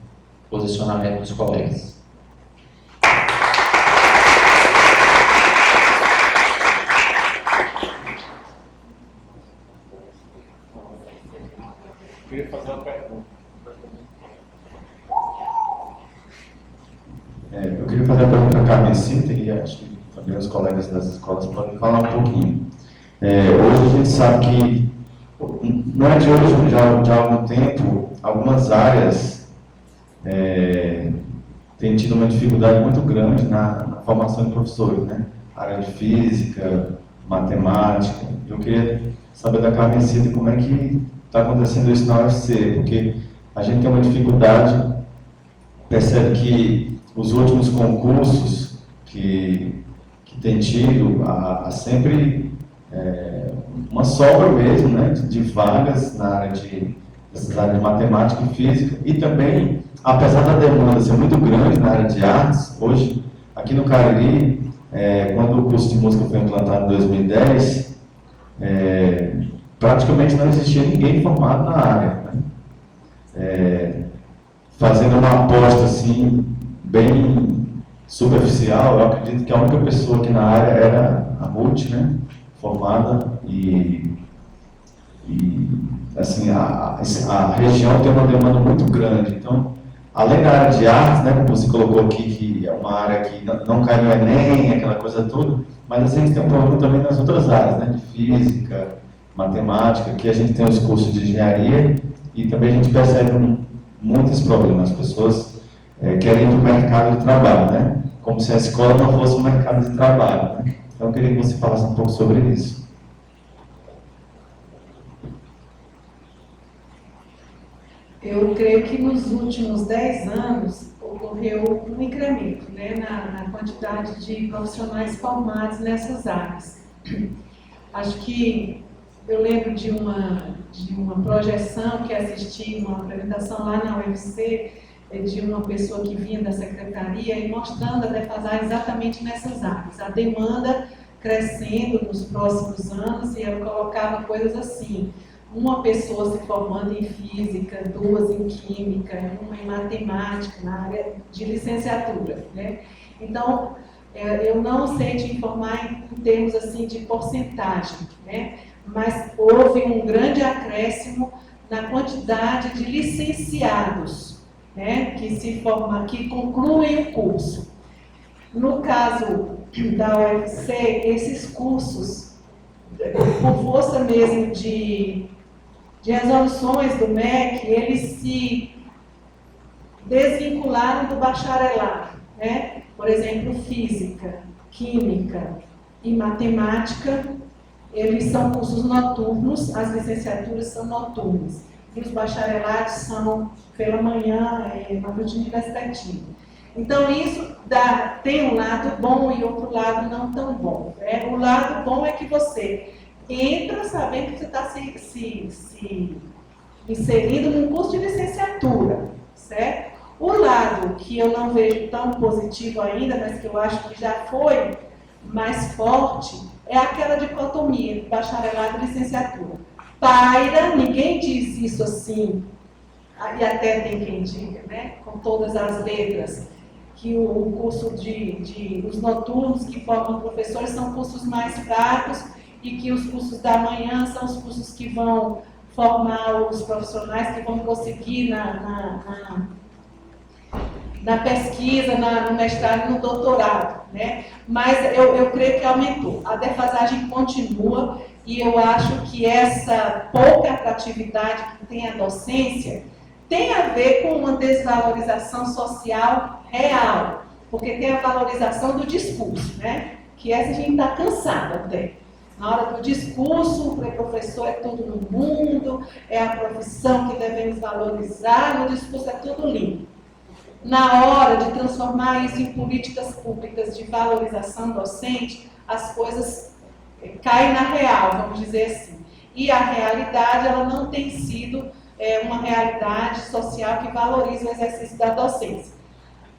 posicionamento dos colegas. Eu queria fazer uma pergunta. Eu queria fazer a pergunta para a Carmencita, e acho que também os colegas das escolas podem falar um pouquinho. Hoje a gente sabe que, não é de hoje, já há algum tempo, algumas áreas têm tido uma dificuldade muito grande na formação de professores, área de física, matemática. Eu queria saber da Carmencita como é que está acontecendo isso na UFC, porque a gente tem uma dificuldade, percebe que os últimos concursos que tem tido, há sempre uma sobra mesmo, de vagas na área dessas áreas de matemática e física, e também, apesar da demanda ser muito grande na área de artes, hoje, aqui no Cariri, quando o curso de música foi implantado em 2010, praticamente não existia ninguém formado na área, fazendo uma aposta assim, bem superficial, eu acredito que a única pessoa aqui na área era a Ruth, formada, e assim, a região tem uma demanda muito grande. Então, além da área de artes, como você colocou aqui, que é uma área que não cai no Enem, aquela coisa toda, mas a gente tem um problema também nas outras áreas, de física, matemática, que a gente tem os cursos de engenharia, e também a gente percebe muitos problemas. As pessoas querem ir para o mercado de trabalho, como se a escola não fosse um mercado de trabalho. Então, eu queria que você falasse um pouco sobre isso. Eu creio que nos últimos 10 anos ocorreu um incremento na quantidade de profissionais formados nessas áreas. Acho que eu lembro de uma projeção que assisti, uma apresentação lá na UFC, de uma pessoa que vinha da secretaria e mostrando a defasagem exatamente nessas áreas. A demanda crescendo nos próximos anos, e ela colocava coisas assim: uma pessoa se formando em física, 2 em química, 1 em matemática, na área de licenciatura. Então, eu não sei te informar em termos assim de porcentagem, mas houve um grande acréscimo na quantidade de licenciados né, que concluem o curso. No caso da UFC, esses cursos, por força mesmo de resoluções do MEC, eles se desvincularam do bacharelado, né? Por exemplo, física, química e matemática, eles são cursos noturnos, as licenciaturas são noturnas, e os bacharelados são pela manhã, na rotina investigativa. Então, isso tem um lado bom e outro lado não tão bom, né? O lado bom é que você entra sabendo que você está se inserindo num curso de licenciatura, certo? O lado que eu não vejo tão positivo ainda, mas que eu acho que já foi mais forte, é aquela dicotomia de bacharelado e licenciatura. Paira, ninguém diz isso assim, e até tem quem diga, né, com todas as letras, que o curso os noturnos que formam professores são cursos mais fracos e que os cursos da manhã são os cursos que vão formar os profissionais que vão prosseguir na pesquisa, no mestrado e no doutorado, né? Mas eu creio que aumentou. A defasagem continua e eu acho que essa pouca atratividade que tem a docência tem a ver com uma desvalorização social real, porque tem a valorização do discurso, né? Que essa a gente está cansado até. Na hora do discurso, o professor é tudo no mundo, é a profissão que devemos valorizar, no discurso é tudo lindo. Na hora de transformar isso em políticas públicas de valorização docente, as coisas caem na real, vamos dizer assim. E a realidade, ela não tem sido uma realidade social que valoriza o exercício da docência.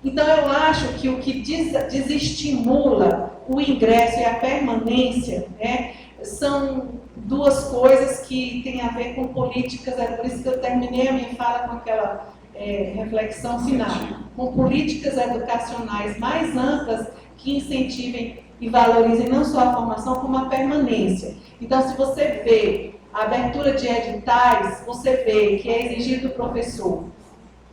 Então, eu acho que o que desestimula o ingresso e a permanência, né, são duas coisas que têm a ver com políticas, é por isso que eu terminei a minha fala com aquela reflexão final, com políticas educacionais mais amplas que incentivem e valorizem não só a formação, como a permanência. Então, se você vê a abertura de editais, você vê que é exigido do professor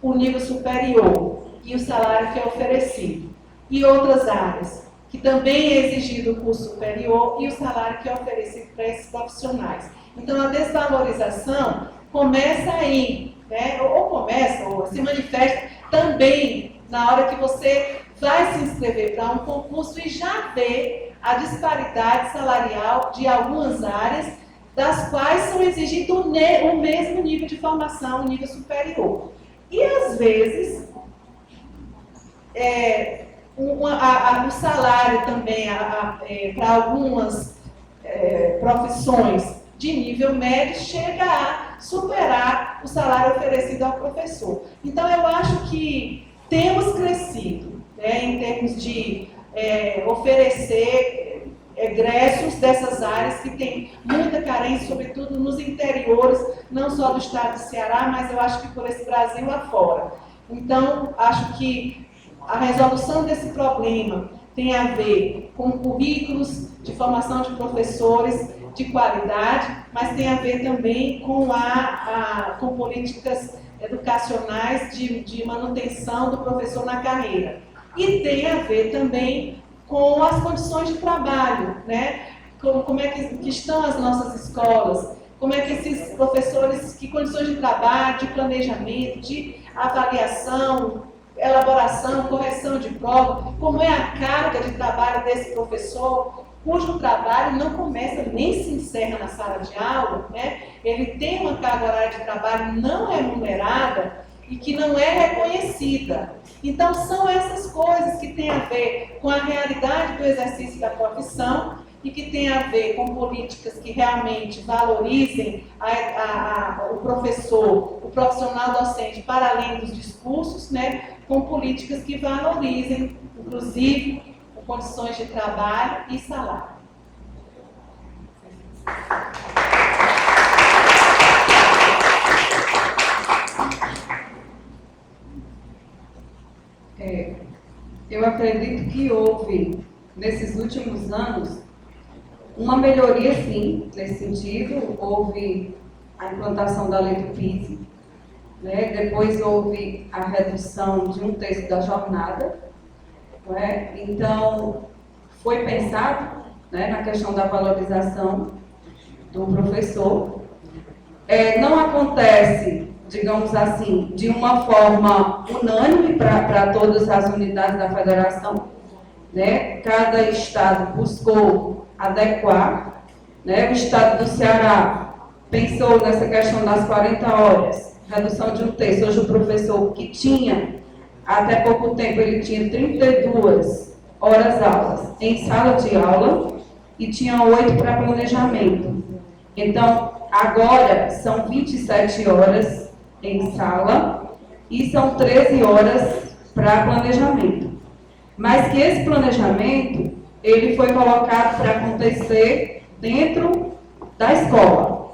o nível superior e o salário que é oferecido. E outras áreas, que também é exigido o curso superior e o salário que é oferecido para esses profissionais. Então, a desvalorização começa aí, né? ou se manifesta também na hora que você vai se inscrever para um concurso e já vê a disparidade salarial de algumas áreas, das quais são exigidos o mesmo nível de formação, o nível superior. E, às vezes, o salário também para algumas profissões de nível médio chega a superar o salário oferecido ao professor. Então, eu acho que temos crescido, né, em termos de oferecer egressos dessas áreas que têm muita carência, sobretudo nos interiores, não só do estado de Ceará, mas eu acho que por esse Brasil afora. Então, acho que a resolução desse problema tem a ver com currículos de formação de professores de qualidade, mas tem a ver também com com políticas educacionais de manutenção do professor na carreira. E tem a ver também com as condições de trabalho, né? Como é que estão as nossas escolas, como é que esses professores, que condições de trabalho, de planejamento, de avaliação, elaboração, correção de prova, como é a carga de trabalho desse professor, cujo trabalho não começa nem se encerra na sala de aula, né? Ele tem uma carga horária de trabalho não remunerada e que não é reconhecida. Então, são essas coisas que têm a ver com a realidade do exercício da profissão e que têm a ver com políticas que realmente valorizem o professor, o profissional docente, para além dos discursos, né? Com políticas que valorizem, inclusive, condições de trabalho e salário. Eu acredito que houve, nesses últimos anos, uma melhoria, sim, nesse sentido. Houve a implantação da lei do PIS, né? Depois houve a redução de 1/3 da jornada, né? Então, foi pensado, né, na questão da valorização do professor. Não acontece, digamos assim, de uma forma unânime para todas as unidades da federação, né? Cada estado buscou adequar, né? O estado do Ceará pensou nessa questão das 40 horas, redução de 1/3. Hoje o professor que tinha, até pouco tempo, ele tinha 32 horas aulas em sala de aula e tinha 8 para planejamento. Então, agora são 27 horas em sala e são 13 horas para planejamento. Mas que esse planejamento, ele foi colocado para acontecer dentro da escola,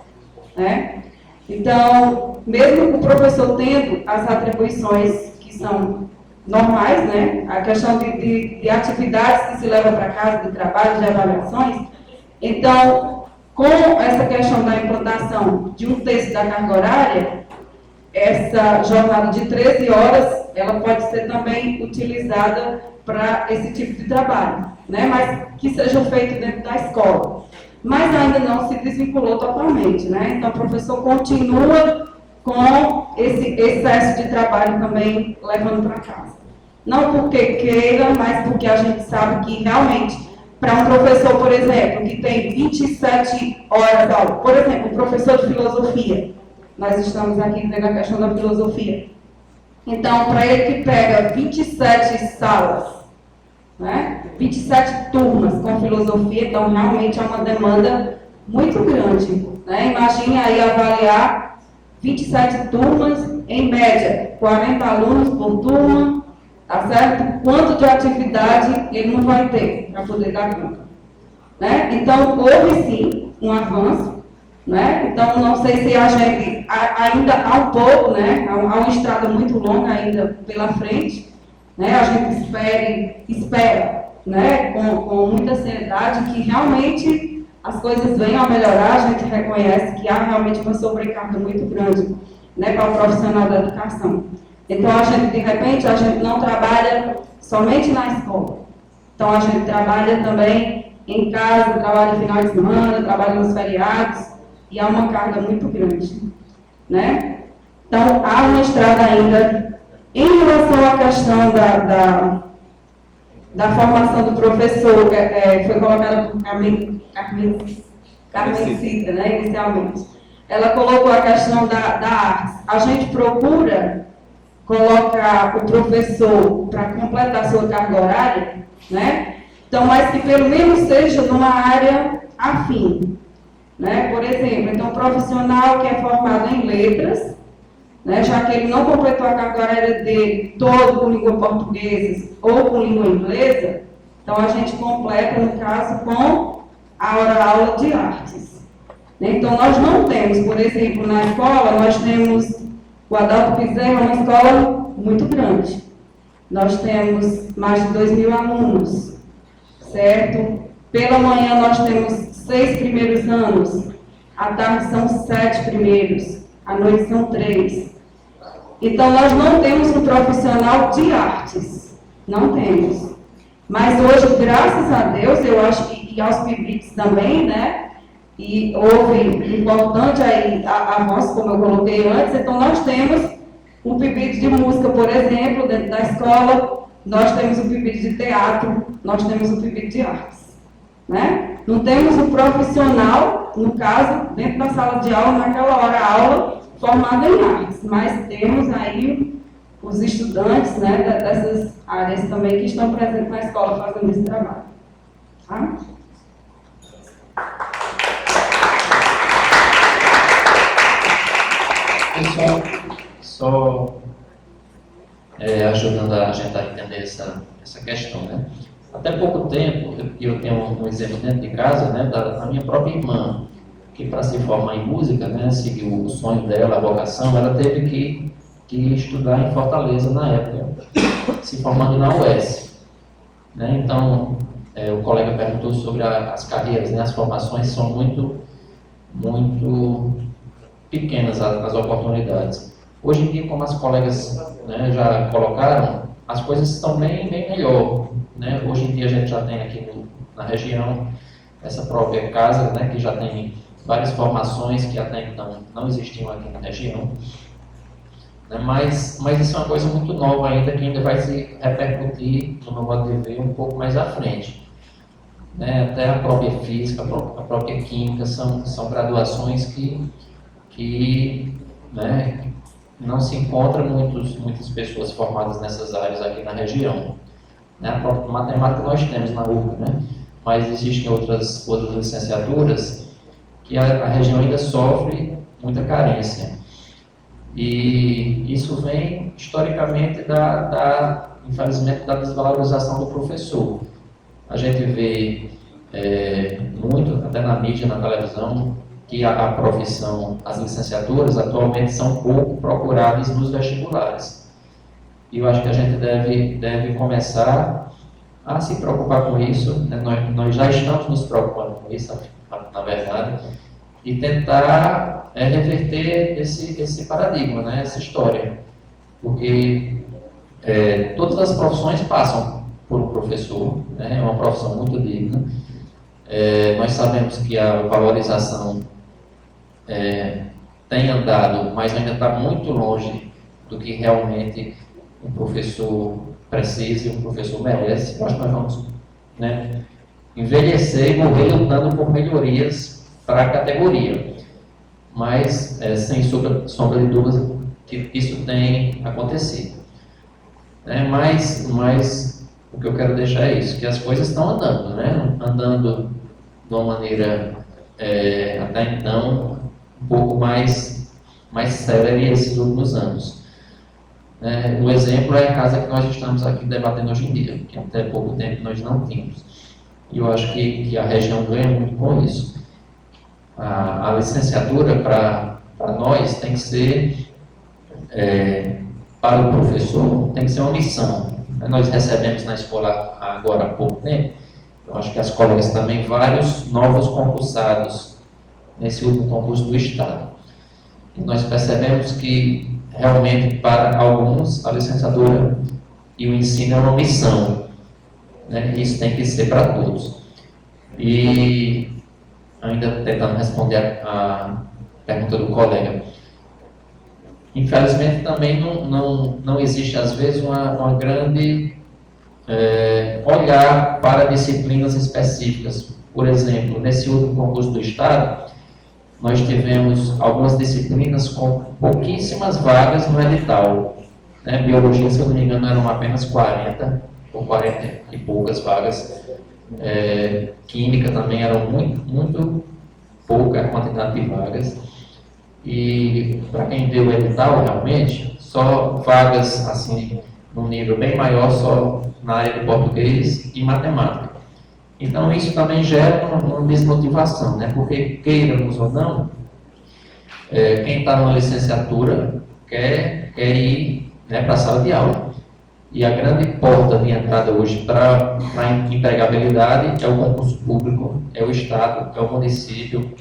né? Então, mesmo o professor tendo as atribuições que são normais, né? A questão de atividades que se levam para casa, de trabalho, de avaliações, então, com essa questão da implantação de 1/3 da carga horária, essa jornada de 13 horas, ela pode ser também utilizada para esse tipo de trabalho, né? Mas que seja feito dentro da escola. Mas ainda não se desvinculou totalmente, né? Então, o professor continua com esse excesso de trabalho também levando para casa. Não porque queira, mas porque a gente sabe que realmente, para um professor, por exemplo, que tem 27 horas de aula, por exemplo, um professor de filosofia, nós estamos aqui vendo a questão da filosofia. Então, para ele que pega 27 salas, né, 27 turmas com filosofia, então realmente é uma demanda muito grande, né? Imagine aí avaliar 27 turmas, em média, 40 alunos por turma, tá certo? Quanto de atividade ele não vai ter para poder dar conta, né? Então, houve sim um avanço, né? Então, não sei se a gente ainda há um pouco, né? Há uma estrada muito longa ainda pela frente, né? A gente espera, né? Com muita seriedade que realmente as coisas venham a melhorar. A gente reconhece que há realmente uma sobrecarga muito grande, né? Para o profissional da educação. Então, a gente, de repente, a gente não trabalha somente na escola. Então, a gente trabalha também em casa, trabalha no final de semana, trabalha nos feriados, e há uma carga muito grande, né? Então, há uma estrada ainda. Em relação à questão da formação do professor, foi colocada por Carmencita, né, inicialmente. Ela colocou a questão da arte. A gente procura colocar o professor para completar sua carga horária, né? Então, mas que pelo menos seja numa área afim, né? Por exemplo, então, um profissional que é formado em letras, né, já que ele não completou a carga horária dele todo com língua portuguesa ou com língua inglesa, então a gente completa, no caso, com a aula de artes. Então, nós não temos, por exemplo, na escola, nós temos o Adalto Bezerra, uma escola muito grande. Nós temos mais de 2.000 alunos, certo? Pela manhã nós temos 6 primeiros anos, à tarde são 7 primeiros, à noite são 3. Então, nós não temos um profissional de artes, não temos. Mas hoje, graças a Deus, eu acho que, e aos PIBICs também, né? E houve importante aí avanço, como eu coloquei antes. Então, nós temos um PIBIC de música, por exemplo, dentro da escola. Nós temos um PIBIC de teatro, nós temos um PIBIC de artes, né? Não temos um profissional, no caso, dentro da sala de aula, naquela hora aula, formado em artes, mas temos aí os estudantes, né, dessas áreas também que estão presentes na escola fazendo esse trabalho. Tá? Pessoal, só ajudando a gente a entender essa questão, né? Até pouco tempo, eu tenho um exemplo dentro de casa, né, da minha própria irmã, que para se formar em música, né, seguir o sonho dela, a vocação, ela teve que estudar em Fortaleza na época, se formando na UES. Né? Então, o colega perguntou sobre as carreiras, né? As formações são muito pequenas as oportunidades. Hoje em dia, como as colegas, né, já colocaram, as coisas estão bem melhor, né? Hoje em dia a gente já tem aqui na região essa própria casa, né, que já tem várias formações que até então não existiam aqui na região, né? Mas isso é uma coisa muito nova ainda, que ainda vai se repercutir, no meu modo de ver, um pouco mais à frente, né? Até a própria física, a própria química são graduações que né, não se encontram muitas pessoas formadas nessas áreas aqui na região, né? A própria matemática nós temos na URB, né? Mas existem outras licenciaturas que a região ainda sofre muita carência. E isso vem, historicamente, infelizmente, da desvalorização do professor. A gente vê muito, até na mídia, na televisão, que a profissão, as licenciaturas, atualmente são pouco procuradas nos vestibulares. E eu acho que a gente deve começar a se preocupar com isso, né? Nós já estamos nos preocupando com isso, na verdade, e tentar reverter esse paradigma, né? Essa história. Porque todas as profissões passam por um professor, né? É uma profissão muito digna. Nós sabemos que a valorização tem andado, mas ainda está muito longe do que realmente um professor precisa e um professor merece. Eu acho que nós vamos, né, envelhecer e morrer lutando por melhorias para a categoria. Mas, sem sombra de dúvida, que isso tem acontecido. Mas o que eu quero deixar é isso, que as coisas estão andando, né? Andando de uma maneira, até então, um pouco mais célere esses últimos anos. O exemplo é a casa que nós estamos aqui debatendo hoje em dia, que até pouco tempo nós não tínhamos. E eu acho que a região ganha muito com isso. A licenciatura, para nós, tem que ser, para o professor, tem que ser uma missão. Nós recebemos na escola agora há pouco tempo, eu acho que as colegas também, vários novos concursados nesse último concurso do Estado. E nós percebemos que, realmente, para alguns, a licenciatura e o ensino é uma missão, né? Isso tem que ser para todos. E, ainda tentando responder a pergunta do colega, infelizmente também não existe, às vezes, uma grande olhar para disciplinas específicas. Por exemplo, nesse último concurso do Estado, nós tivemos algumas disciplinas com pouquíssimas vagas no edital. Biologia, se eu não me engano, eram apenas 40 ou 40 e poucas vagas. Química também eram muito pouca quantidade de vagas. E para quem vê o edital, realmente, só vagas assim, num nível bem maior, só na área de português e matemática. Então isso também gera uma desmotivação, né? Porque, queiramos ou não, quem está numa licenciatura quer ir, né, para a sala de aula. E a grande porta de entrada hoje para a empregabilidade é o concurso público, é o Estado, é o município,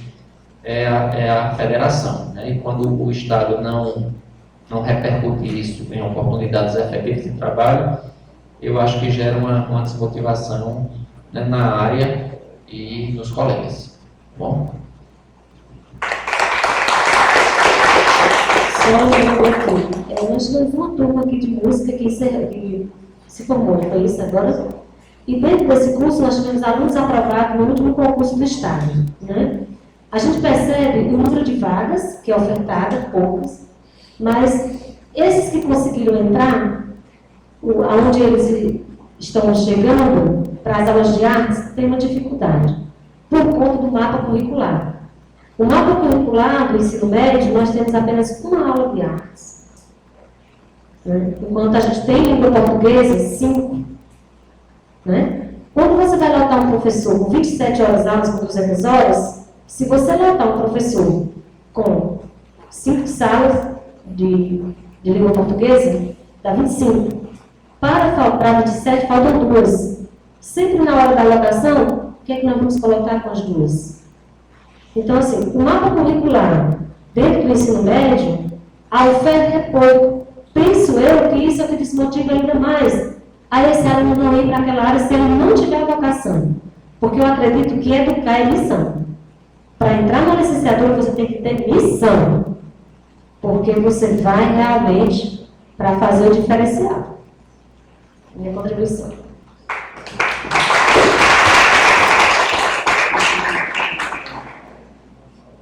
é a federação, né? E quando o Estado não repercute isso em oportunidades efetivas de trabalho, eu acho que gera uma desmotivação, né, na área e nos colegas. Bom? Só lembrando aqui, nós tivemos uma turma aqui de música que se formou, foi isso agora? E dentro desse curso nós tivemos alunos aprovados no último concurso do Estado, né? A gente percebe o número de vagas que é ofertada, poucas, mas esses que conseguiram entrar, aonde eles estão chegando para as aulas de artes, tem uma dificuldade, por conta do mapa curricular. O mapa curricular do ensino médio, nós temos apenas uma aula de artes. Enquanto a gente tem língua portuguesa, 5. Né? Quando você vai lotar um professor com 27 horas aulas, com 200 horas, se você lotar um professor com 5 salas de língua portuguesa, dá 25. Para 27, faltam 2. Sempre na hora da lotação, o que é que nós vamos colocar com as 2? Então, assim, o mapa curricular dentro do ensino médio, a oferta é pouco. Penso eu que isso é o que desmotiva ainda mais a esse aluno não ir para aquela área se ele não tiver vocação. Porque eu acredito que educar é missão. Para entrar na licenciatura você tem que ter missão. Porque você vai realmente para fazer o diferencial. Minha contribuição.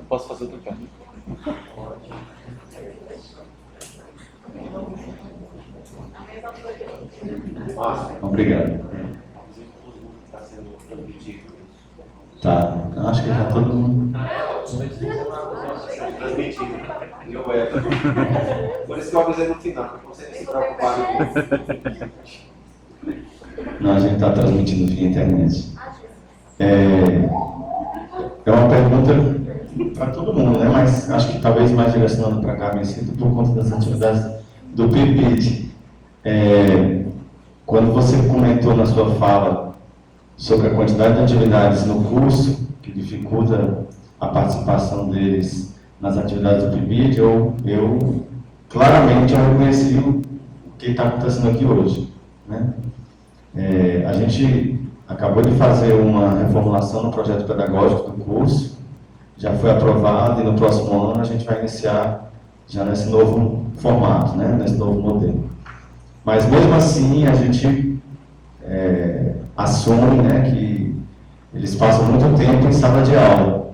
Posso fazer outra pergunta? Obrigado. Tá, acho que já todo mundo. Por isso que eu avisei no final, para você se preocupar. Não, a gente está transmitindo via internet. É uma pergunta para todo mundo, né? Mas acho que talvez mais direcionando para cá, Mesquita, por conta das atividades do PIBID. Quando você comentou na sua fala sobre a quantidade de atividades no curso, que dificulta a participação deles nas atividades do PIBID, eu claramente reconheci o que está acontecendo aqui hoje, né? A gente acabou de fazer uma reformulação no projeto pedagógico do curso, já foi aprovado e no próximo ano a gente vai iniciar já nesse novo formato, né? Nesse novo modelo. Mas mesmo assim a gente assume, né, que eles passam muito tempo em sala de aula.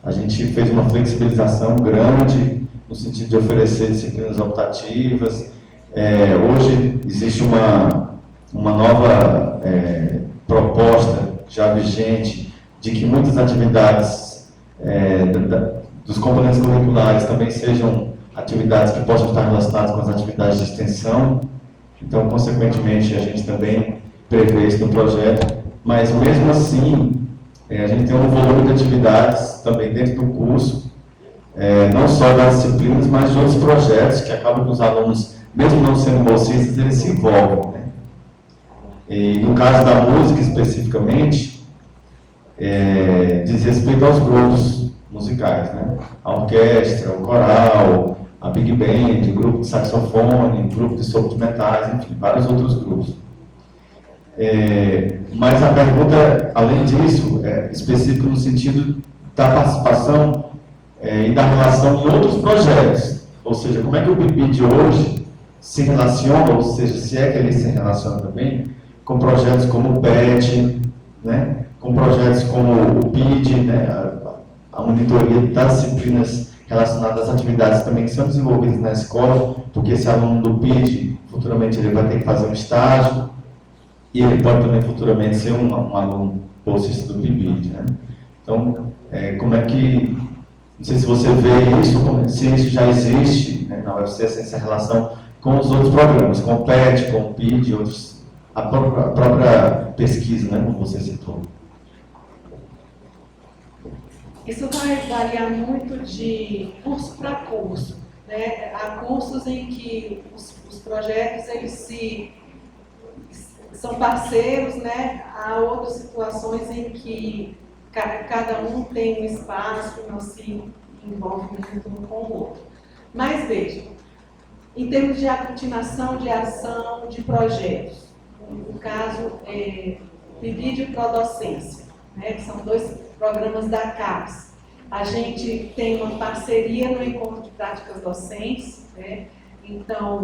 A gente fez uma flexibilização grande no sentido de oferecer disciplinas optativas. Hoje existe uma nova proposta já vigente de que muitas atividades dos componentes curriculares também sejam atividades que possam estar relacionadas com as atividades de extensão. Então, consequentemente, a gente também prevê isso no projeto, mas mesmo assim, a gente tem um volume de atividades também dentro do curso, não só das disciplinas, mas de outros projetos que acabam que os alunos, mesmo não sendo bolsistas, eles se envolvem, né? E no caso da música especificamente, diz respeito aos grupos musicais, né? A orquestra, o coral, a Big Band, o grupo de saxofone, o grupo de sopro de metais, enfim, vários outros grupos. Mas a pergunta, além disso, é específica no sentido da participação e da relação em outros projetos. Ou seja, como é que o PIBID hoje se relaciona, ou seja, se é que ele se relaciona também, com projetos como o PET, né? Com projetos como o PID, né? A monitoria das disciplinas relacionadas às atividades também que são desenvolvidas na escola, porque esse aluno do PID, futuramente ele vai ter que fazer um estágio, e ele pode também futuramente ser um aluno bolsista do PIBID, né? Então, como é que, não sei se você vê isso, se isso já existe, né, na UFC, essa relação com os outros programas, com o PET, com o PID, outros, a própria pesquisa, né, como você citou. Isso vai variar muito de curso para curso, né? Há cursos em que os projetos eles são parceiros, né? Há outras situações em que cada um tem um espaço e não se envolve muito um com o outro. Mas veja, em termos de aglutinação de ação de projetos, no caso, PIBID e Prodocência, né? Que são dois programas da CAPES. A gente tem uma parceria no Encontro de Práticas Docentes, né? Então,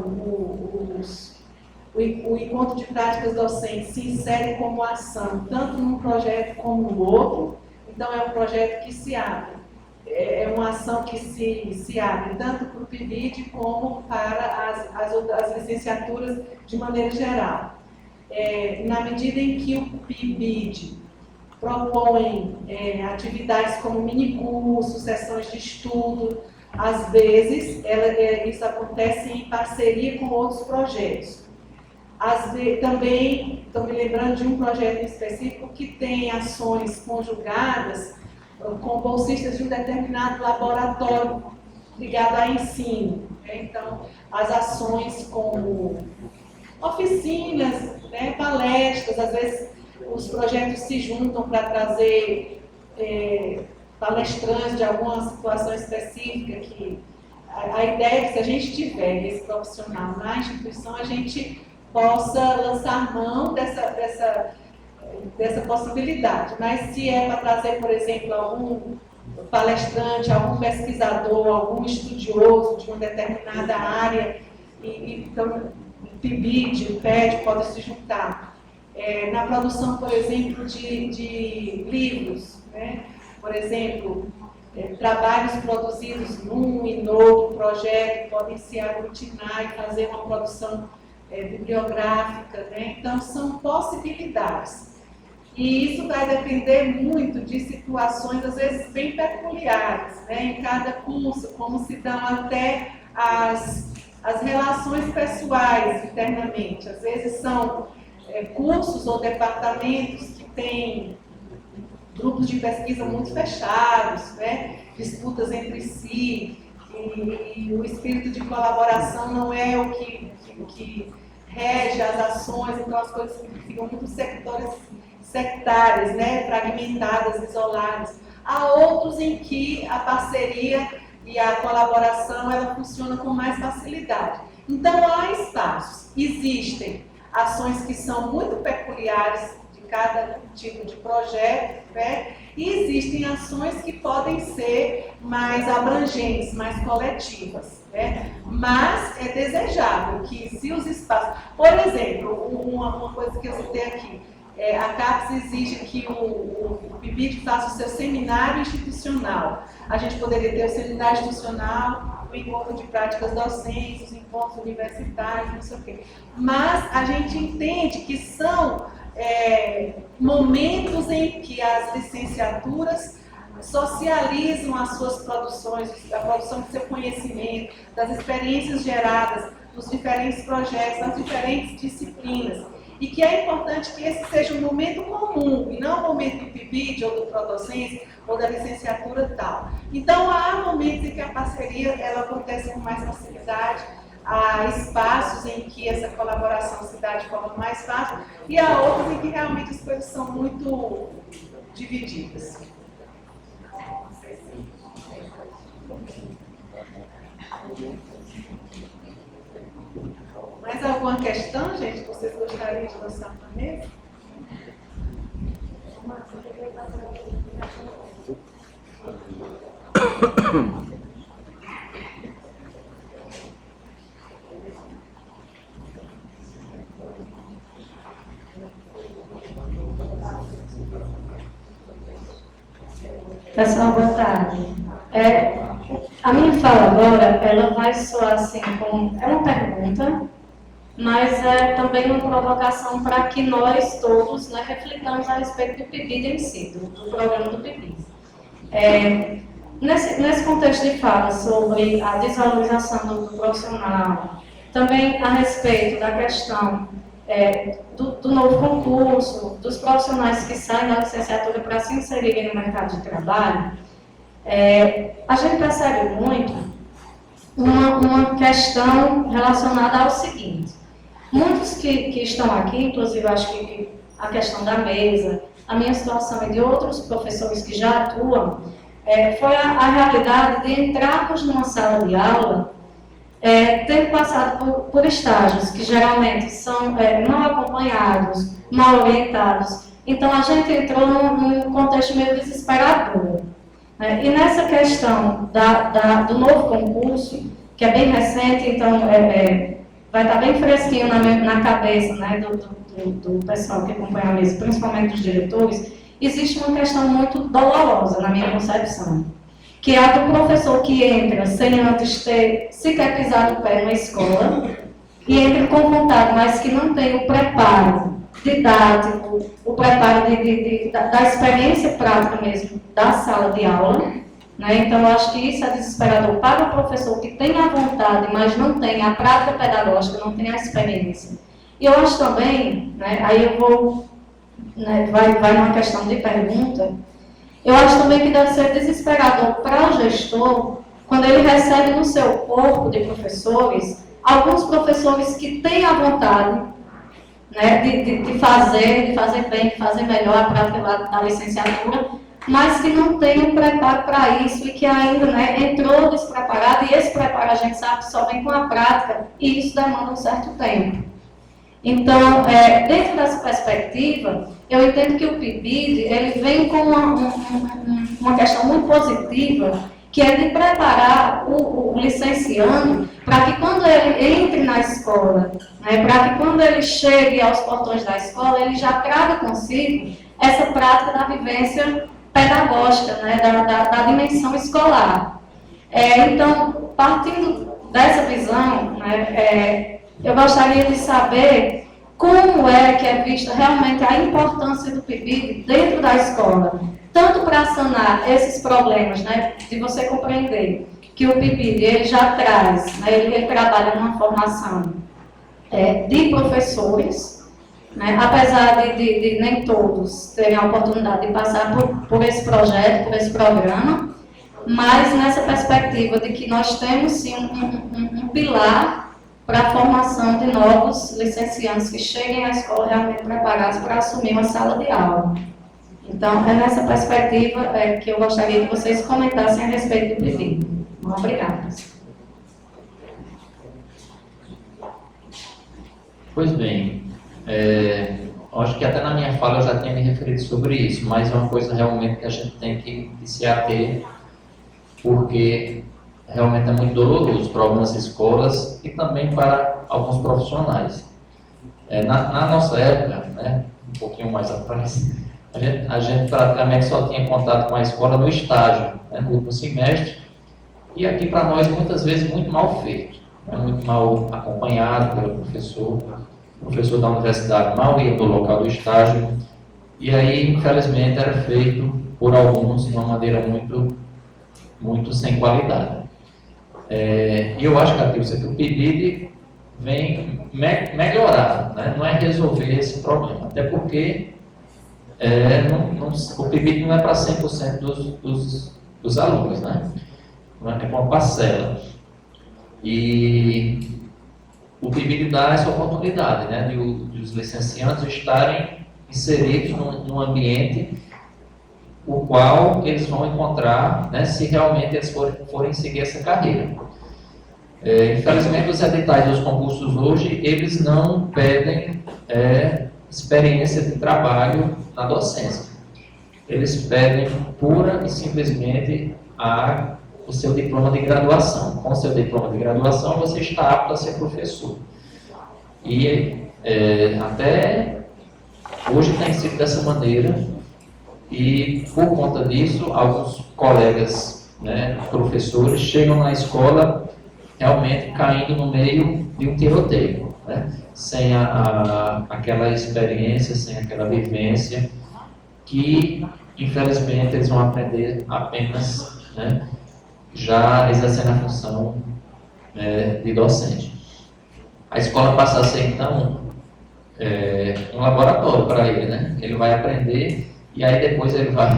o Encontro de Práticas Docentes se insere como ação, tanto num projeto como no outro. Então, é um projeto que se abre. É uma ação que se abre tanto para o PIBID como para as licenciaturas de maneira geral. Na medida em que o PIBID propõe atividades como minicursos, sessões de estudo, às vezes isso acontece em parceria com outros projetos. Também estou me lembrando de um projeto específico que tem ações conjugadas com bolsistas de um determinado laboratório ligado a ensino. Então, as ações como oficinas, né, palestras, às vezes os projetos se juntam para trazer palestrantes de alguma situação específica que a ideia é que se a gente tiver esse profissional na instituição, a gente possa lançar mão dessa possibilidade. Mas se é para trazer, por exemplo, algum palestrante, algum pesquisador, algum estudioso de uma determinada área, então o PIBID, o PED pode se juntar. Na produção, por exemplo, de livros, né? Por exemplo, trabalhos produzidos num e no outro projeto podem se aglutinar e fazer uma produção bibliográfica, né? Então, são possibilidades. E isso vai depender muito de situações, às vezes, bem peculiares, né? Em cada curso, como se dão até as relações pessoais internamente. Às vezes são cursos ou departamentos que têm grupos de pesquisa muito fechados, né? Disputas entre si, e o espírito de colaboração não é o que rege as ações, então as coisas ficam muito sectárias, né? Fragmentadas, isoladas. Há outros em que a parceria e a colaboração ela funciona com mais facilidade. Então há espaços, existem ações que são muito peculiares de cada tipo de projeto, né? E existem ações que podem ser mais abrangentes, mais coletivas, né? Mas é desejável que se os espaços... Por exemplo, uma coisa que eu citei aqui, a CAPES exige que o PIBID faça o seu seminário institucional. A gente poderia ter o seminário institucional, o encontro de práticas docentes, os encontros universitários, não sei o quê. Mas a gente entende que são momentos em que as licenciaturas socializam as suas produções, a produção do seu conhecimento, das experiências geradas nos diferentes projetos, nas diferentes disciplinas. E que é importante que esse seja um momento comum, e não um momento do PIBID, ou do Prodocência, ou da licenciatura tal. Então, há momentos em que a parceria ela acontece com mais facilidade, há espaços em que essa colaboração se dá de forma mais fácil, e há outros em que realmente as coisas são muito divididas. Mais alguma questão, gente, que vocês gostariam de lançar para a mesa? Pessoal, boa tarde. A minha fala agora, ela vai soar assim, é uma pergunta, mas é também uma provocação para que nós todos, né, reflitamos a respeito do PIBID em si, do programa do PIBID. Nesse contexto de fala sobre a desvalorização do profissional, também a respeito da questão do novo concurso, dos profissionais que saem da licenciatura para se inserirem no mercado de trabalho, a gente percebe muito uma questão relacionada ao seguinte: muitos que estão aqui, inclusive acho que a questão da mesa, a minha situação e de outros professores que já atuam, foi a realidade de entrarmos numa sala de aula tendo passado por estágios que geralmente são mal acompanhados, mal orientados. Então a gente entrou num contexto meio desesperador. E nessa questão do novo concurso, que é bem recente, então vai estar bem fresquinho na cabeça, né, do pessoal que acompanha a mesa, principalmente dos diretores, existe uma questão muito dolorosa na minha concepção, que é a do professor que entra sem antes ter sequer pisado o pé numa escola, e entra com vontade, mas que não tem o preparo didático, o preparo da experiência prática mesmo da sala de aula, né? Então, eu acho que isso é desesperador para o professor que tem a vontade, mas não tem a prática pedagógica, não tem a experiência. E eu acho também, né, aí eu vou, né, vai numa questão de pergunta, eu acho também que deve ser desesperador para o gestor, quando ele recebe no seu corpo de professores, alguns professores que têm a vontade, né, de fazer bem, de fazer melhor a prática da licenciatura, mas que não tem um preparo para isso e que ainda, né, entrou despreparado, e esse preparo a gente sabe que só vem com a prática, e isso demanda um certo tempo. Então, dentro dessa perspectiva, eu entendo que o PIBID, ele vem com uma questão muito positiva, que é de preparar o licenciando para que quando ele entre na escola, né, para que quando ele chegue aos portões da escola, ele já traga consigo essa prática da vivência pedagógica, né, da dimensão escolar. Então, partindo dessa visão, né, eu gostaria de saber como é que é vista realmente a importância do PIBID dentro da escola, tanto para sanar esses problemas, né, de você compreender que o PIBID ele já traz, né, ele trabalha numa formação de professores, né, apesar de nem todos terem a oportunidade de passar por esse projeto, por esse programa, mas nessa perspectiva de que nós temos sim um pilar para a formação de novos licenciandos que cheguem à escola realmente preparados para assumir uma sala de aula. Então, é nessa perspectiva que eu gostaria que vocês comentassem a respeito do PIBID. Obrigada. Pois bem, acho que até na minha fala eu já tinha me referido sobre isso, mas é uma coisa realmente que a gente tem que se ater, porque realmente é muito doloroso para algumas escolas e também para alguns profissionais. Na nossa época, né, um pouquinho mais atrás, a gente praticamente só tinha contato com a escola no estágio, né, no último semestre, e aqui para nós muitas vezes muito mal feito, né, muito mal acompanhado pelo professor. O professor da universidade mal ia para o local do estágio, e aí, infelizmente, era feito por alguns de uma maneira muito sem qualidade. E eu acho que o PIBID vem melhorar, né? Não é resolver esse problema, até porque o PIBID não é para 100% dos alunos, né? É uma parcela. E o PIBID dá essa oportunidade, né, de os licenciandos estarem inseridos num ambiente o qual eles vão encontrar, né, se realmente eles forem seguir essa carreira. Infelizmente, os editais dos concursos hoje, eles não pedem experiência de trabalho na docência. Eles pedem pura e simplesmente o seu diploma de graduação. Com o seu diploma de graduação, você está apto a ser professor. E até hoje tem sido dessa maneira, e por conta disso, alguns colegas, né, professores, chegam na escola realmente caindo no meio de um tiroteio, né, sem aquela experiência, sem aquela vivência, que infelizmente eles vão aprender apenas, né, já exercendo a função de docente. A escola passa a ser, então, um laboratório para ele, né? Ele vai aprender e aí depois ele vai,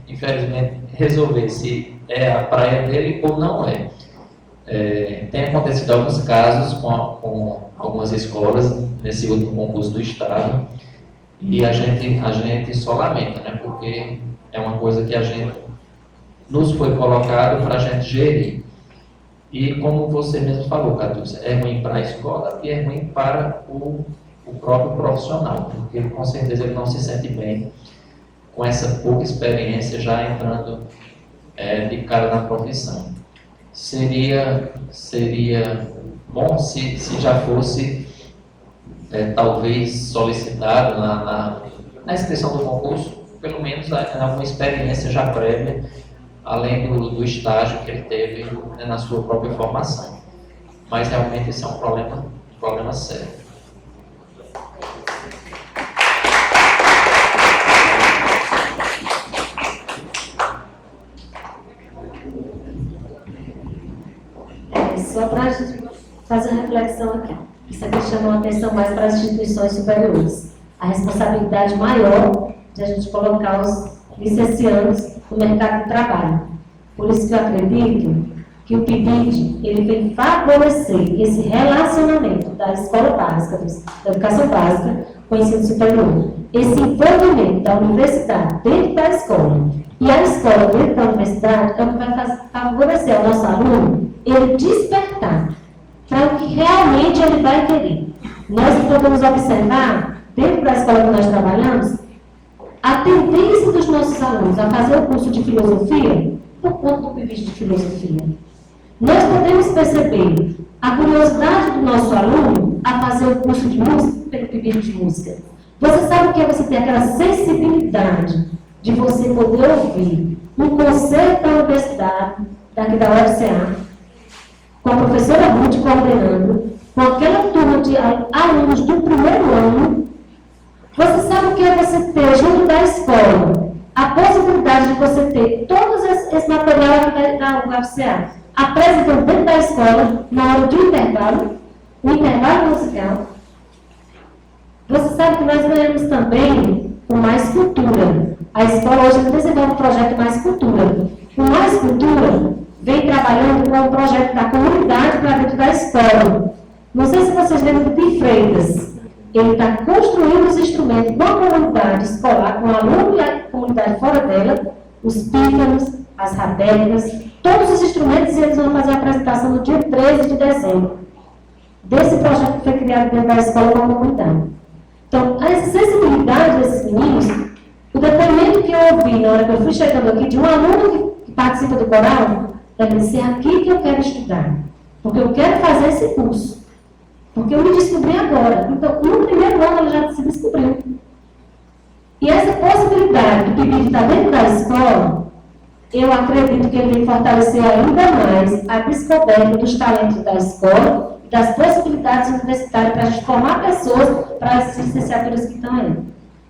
infelizmente, resolver se é a praia dele ou não é. Tem acontecido alguns casos com algumas escolas nesse último concurso do Estado, e a gente só lamenta, né? Porque é uma coisa que nos foi colocado para a gente gerir. E como você mesmo falou, Catuccia, é ruim para a escola e é ruim para o próprio profissional, porque com certeza ele não se sente bem com essa pouca experiência já entrando de cara na profissão. Seria bom se já fosse talvez solicitado na inscrição do concurso, pelo menos alguma experiência já prévia, além do estágio que ele teve, né, na sua própria formação. Mas realmente esse é um problema sério. Só para a gente fazer uma reflexão aqui. Isso aqui chamou a atenção mais para as instituições superiores. A responsabilidade maior de a gente colocar os licenciados no mercado de trabalho. Por isso que eu acredito que o PIBID ele vem favorecer esse relacionamento da escola básica, da educação básica, com o ensino superior. Esse envolvimento da universidade dentro da escola e a escola dentro da universidade é o que vai favorecer ao nosso aluno ele despertar para o que realmente ele vai querer. Nós podemos observar, dentro da escola que nós trabalhamos, a tendência dos nossos alunos a fazer o curso de filosofia por conta do PIBID de filosofia. Nós podemos perceber a curiosidade do nosso aluno a fazer o curso de música pelo PIBID de música. Você sabe o que é você ter aquela sensibilidade de você poder ouvir um conceito da universidade, daqui da UFCA, com a professora Ruth coordenando, com aquela turma de alunos do primeiro ano. Você sabe o que é você ter junto da escola a possibilidade de você ter todo esse material aqui da UFCA apresentando dentro da escola na hora de intervalo, o intervalo musical. Você sabe que nós ganhamos também o Mais Cultura. A escola hoje desenvolve um projeto Mais Cultura. O Mais Cultura vem trabalhando com o projeto da comunidade para dentro da escola. Não sei se vocês lembram do Pi Freitas. Ele está construindo os instrumentos com a comunidade escolar, com o aluno e a comunidade fora dela, os pífanos, as rabecas, todos os instrumentos, e eles vão fazer a apresentação no dia 13 de dezembro. Desse projeto que foi criado dentro da escola com a comunidade. Então, a sensibilidade desses meninos, o depoimento que eu ouvi na hora que eu fui chegando aqui, de um aluno que participa do coral, é dizer, é aqui que eu quero estudar, porque eu quero fazer esse curso. Porque eu me descobri agora. Então, no primeiro ano, ela já se descobriu. E essa possibilidade do PIBID estar dentro da escola, eu acredito que ele vem fortalecer ainda mais a descoberta dos talentos da escola e das possibilidades universitárias para a gente formar pessoas para as licenciaturas que estão aí.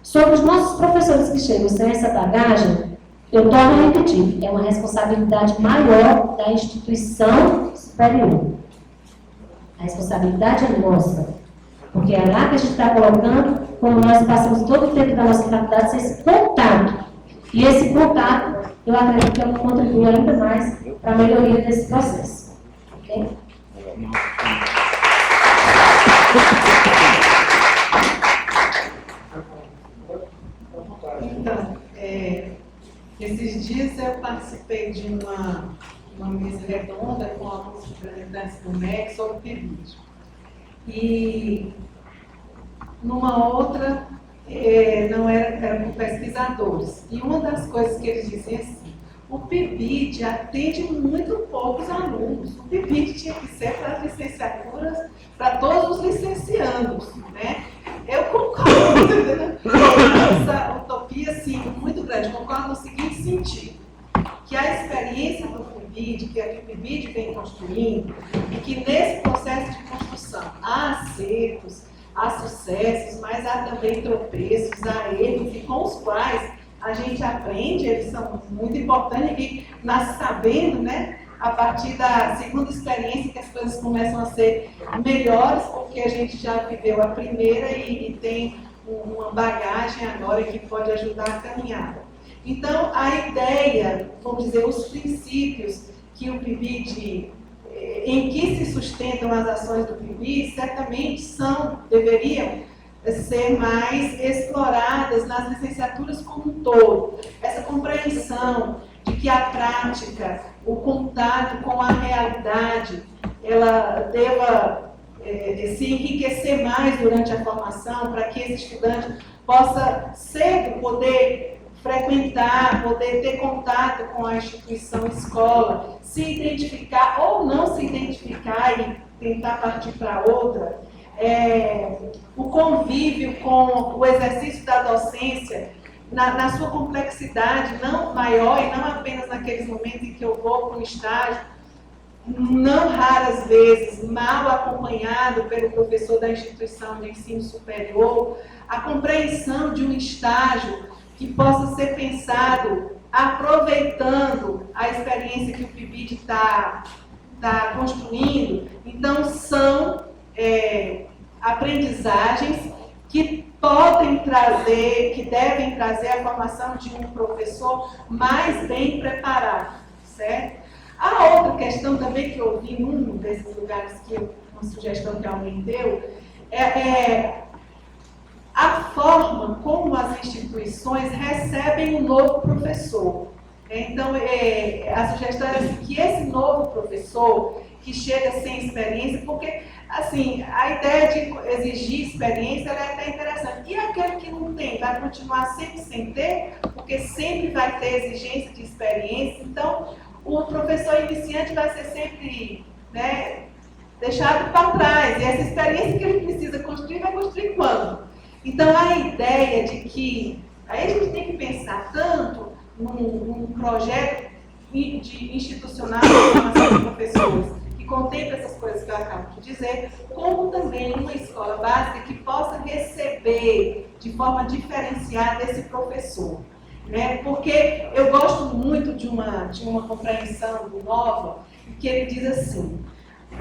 Sobre os nossos professores que chegam sem essa bagagem, eu torno a repetir, é uma responsabilidade maior da instituição superior. A responsabilidade é nossa, porque é lá que a gente está colocando, como nós passamos todo o tempo da nossa faculdade, esse contato. E esse contato, eu acredito que eu contribuo ainda mais para a melhoria desse processo. Ok? Então, esses dias eu participei de uma mesa redonda com alguns representantes do MEC sobre o PIBID. E numa outra, não era com pesquisadores. E uma das coisas que eles diziam assim, o PIBID atende muito poucos alunos. O PIBID tinha que ser para as licenciaturas, para todos os licenciandos, né? Eu concordo, essa utopia, assim, muito grande, concordo no seguinte sentido, que a experiência do PIBID, que o PIBID vem construindo, e que nesse processo de construção há acertos, há sucessos, mas há também tropeços, há erros, e com os quais a gente aprende, eles são muito importantes, e nasce sabendo, né, a partir da segunda experiência que as coisas começam a ser melhores, porque a gente já viveu a primeira e tem uma bagagem agora que pode ajudar a caminhada. Então, a ideia, vamos dizer, os princípios que o PIBID, em que se sustentam as ações do PIBID, certamente deveriam ser mais exploradas nas licenciaturas como um todo. Essa compreensão de que a prática, o contato com a realidade, ela deva se enriquecer mais durante a formação, para que esse estudante possa cedo poder frequentar, poder ter contato com a instituição escola, se identificar ou não se identificar e tentar partir para outra, o convívio com o exercício da docência, na sua complexidade não maior e não apenas naqueles momentos em que eu vou para um estágio, não raras vezes, mal acompanhado pelo professor da instituição de ensino superior, a compreensão de um estágio que possa ser pensado aproveitando a experiência que o PIBID está construindo. Então, são aprendizagens que podem trazer, que devem trazer a formação de um professor mais bem preparado, certo? A outra questão também que eu vi num desses lugares uma sugestão que alguém deu, é a forma como as instituições recebem o novo professor. Então, a sugestão era assim, que esse novo professor, que chega sem experiência, porque, assim, a ideia de exigir experiência ela é até interessante. E aquele que não tem, vai continuar sempre sem ter, porque sempre vai ter exigência de experiência. Então, o professor iniciante vai ser sempre, né, deixado para trás. E essa experiência que ele precisa construir, vai construir quando? Então, a ideia de que... Aí a gente tem que pensar tanto num projeto institucional de formação de professores, que contempla essas coisas que eu acabo de dizer, como também uma escola básica que possa receber de forma diferenciada esse professor. Né? Porque eu gosto muito de uma compreensão do Nova, que ele diz assim,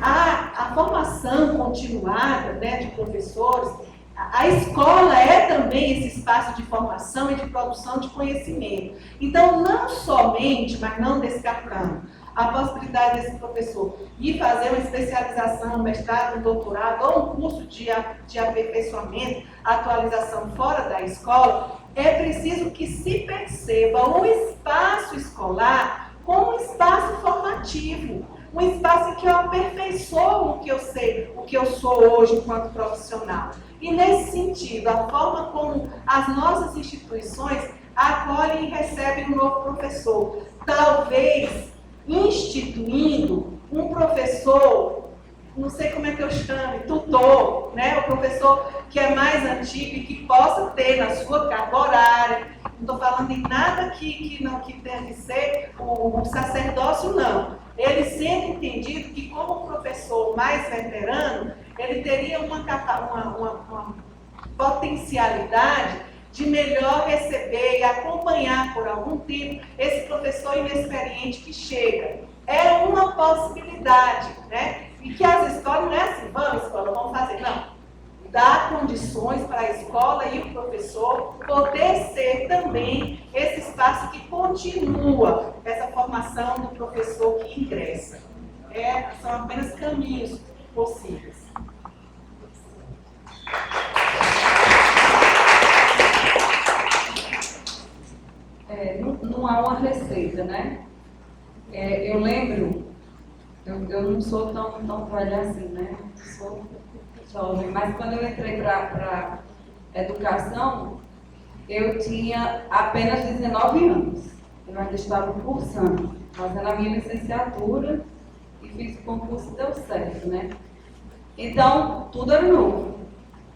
a formação continuada, né, de professores, a escola é também esse espaço de formação e de produção de conhecimento. Então, não somente, mas não descartando, a possibilidade desse professor ir fazer uma especialização, um mestrado, um doutorado ou um curso de aperfeiçoamento, atualização fora da escola, é preciso que se perceba o espaço escolar como um espaço formativo, um espaço em que eu aperfeiçoo o que eu sei, o que eu sou hoje enquanto profissional. E nesse sentido, a forma como as nossas instituições acolhem e recebem um novo professor, talvez instituindo um professor, não sei como é que eu chamo, tutor, né? O professor que é mais antigo e que possa ter na sua carga horária, não estou falando em nada que tenha que ser o sacerdócio, não. Ele sempre entendido que como professor mais veterano, ele teria uma potencialidade de melhor receber e acompanhar por algum tempo esse professor inexperiente que chega. É uma possibilidade, né? E que as escolas não é assim, vamos escola, vamos fazer, não. Dá condições para a escola e o professor poder ser também esse espaço que continua essa formação do professor que ingressa. São apenas caminhos possíveis. Não há uma receita, né? Eu lembro, eu não sou tão velha assim, né? Sou jovem, mas quando eu entrei para educação, eu tinha apenas 19 anos. Eu ainda estava cursando, fazendo a minha licenciatura e fiz o concurso e deu certo, né? Então, tudo era novo,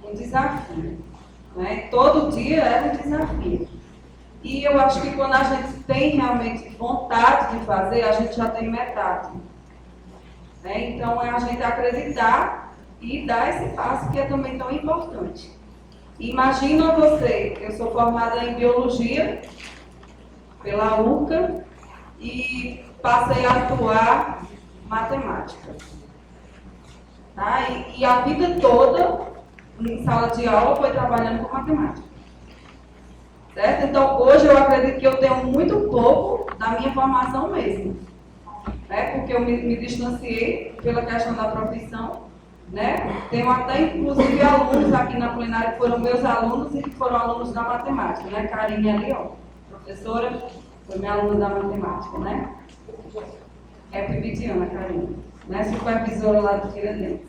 um desafio, né? Todo dia era um desafio. E eu acho que quando a gente tem realmente vontade de fazer, a gente já tem metade. Né? Então, é a gente acreditar e dar esse passo que é também tão importante. Imagina você, eu sou formada em Biologia pela URCA e passei a atuar Matemática. Tá? E a vida toda, em sala de aula, foi trabalhando com Matemática. Certo? Então, hoje eu acredito que eu tenho muito pouco da minha formação mesmo. Né? Porque eu me distanciei pela questão da profissão. Né? Tenho até, inclusive, alunos aqui na plenária que foram meus alunos e que foram alunos da matemática. Né? Karine ali, ó, professora, foi minha aluna da matemática. Né? É Pibidiana, Karine. Né? Supervisora lá do Tiradentes.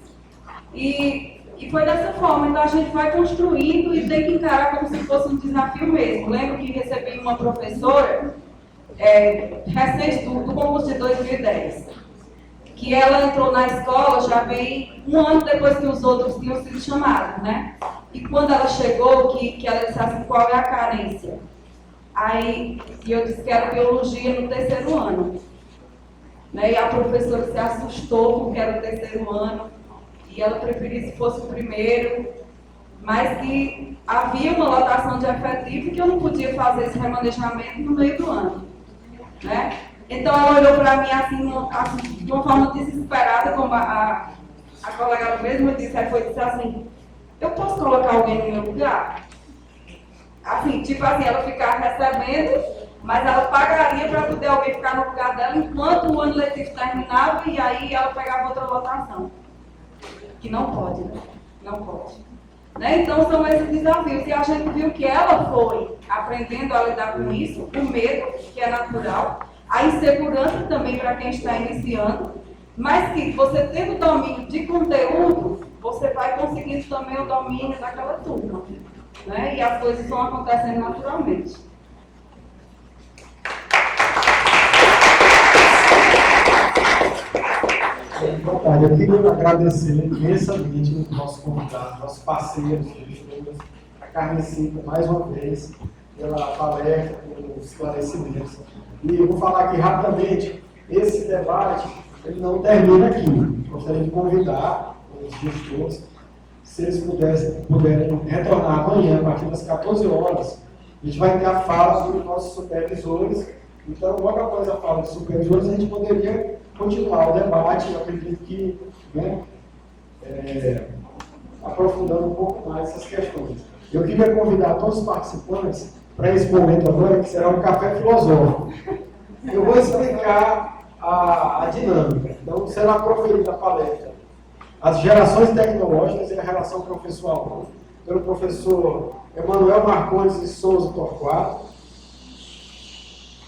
E foi dessa forma, então a gente vai construindo e tem que encarar como se fosse um desafio mesmo. Lembro que recebi uma professora recente do concurso de 2010, que ela entrou na escola já bem um ano depois que os outros tinham sido chamados, né? E quando ela chegou, que ela disse assim, qual é a carência? Aí, e eu disse que era biologia no terceiro ano. Né? E a professora se assustou porque era o terceiro ano. E ela preferia se fosse o primeiro, mas que havia uma lotação de efetivo e que eu não podia fazer esse remanejamento no meio do ano. Né? Então ela olhou para mim assim, de uma forma desesperada, como a colega mesmo disse, aí foi dizer assim, eu posso colocar alguém no meu lugar? Assim, tipo assim, ela ficava recebendo, mas ela pagaria para poder alguém ficar no lugar dela enquanto o ano letivo terminava e aí ela pegava outra lotação. Que não pode, né? Não pode. Né? Então são esses desafios. E a gente viu que ela foi aprendendo a lidar com isso, o medo, que é natural, a insegurança também para quem está iniciando, mas que você tendo o domínio de conteúdo, você vai conseguindo também o domínio daquela turma. Né? E as coisas vão acontecendo naturalmente. Boa tarde. Eu queria agradecer imensamente o nosso convidado, nossos parceiros, a Carmen Cinta, mais uma vez, pela palestra, pelos esclarecimentos. E eu vou falar aqui rapidamente, esse debate ele não termina aqui. Gostaria de convidar os gestores, se eles puderem retornar amanhã, a partir das 14 horas, a gente vai ter a fala dos nossos supervisores. Então, logo após a fala dos supervisores, a gente poderia continuar o debate. Eu acredito que, né, aprofundando um pouco mais essas questões. Eu queria convidar todos os participantes para esse momento agora, que será um café filosófico. Eu vou explicar a dinâmica. Então, será proferida a palestra As Gerações Tecnológicas e a Relação Professoal, pelo professor Emanuel Marcondes de Souza Torquato.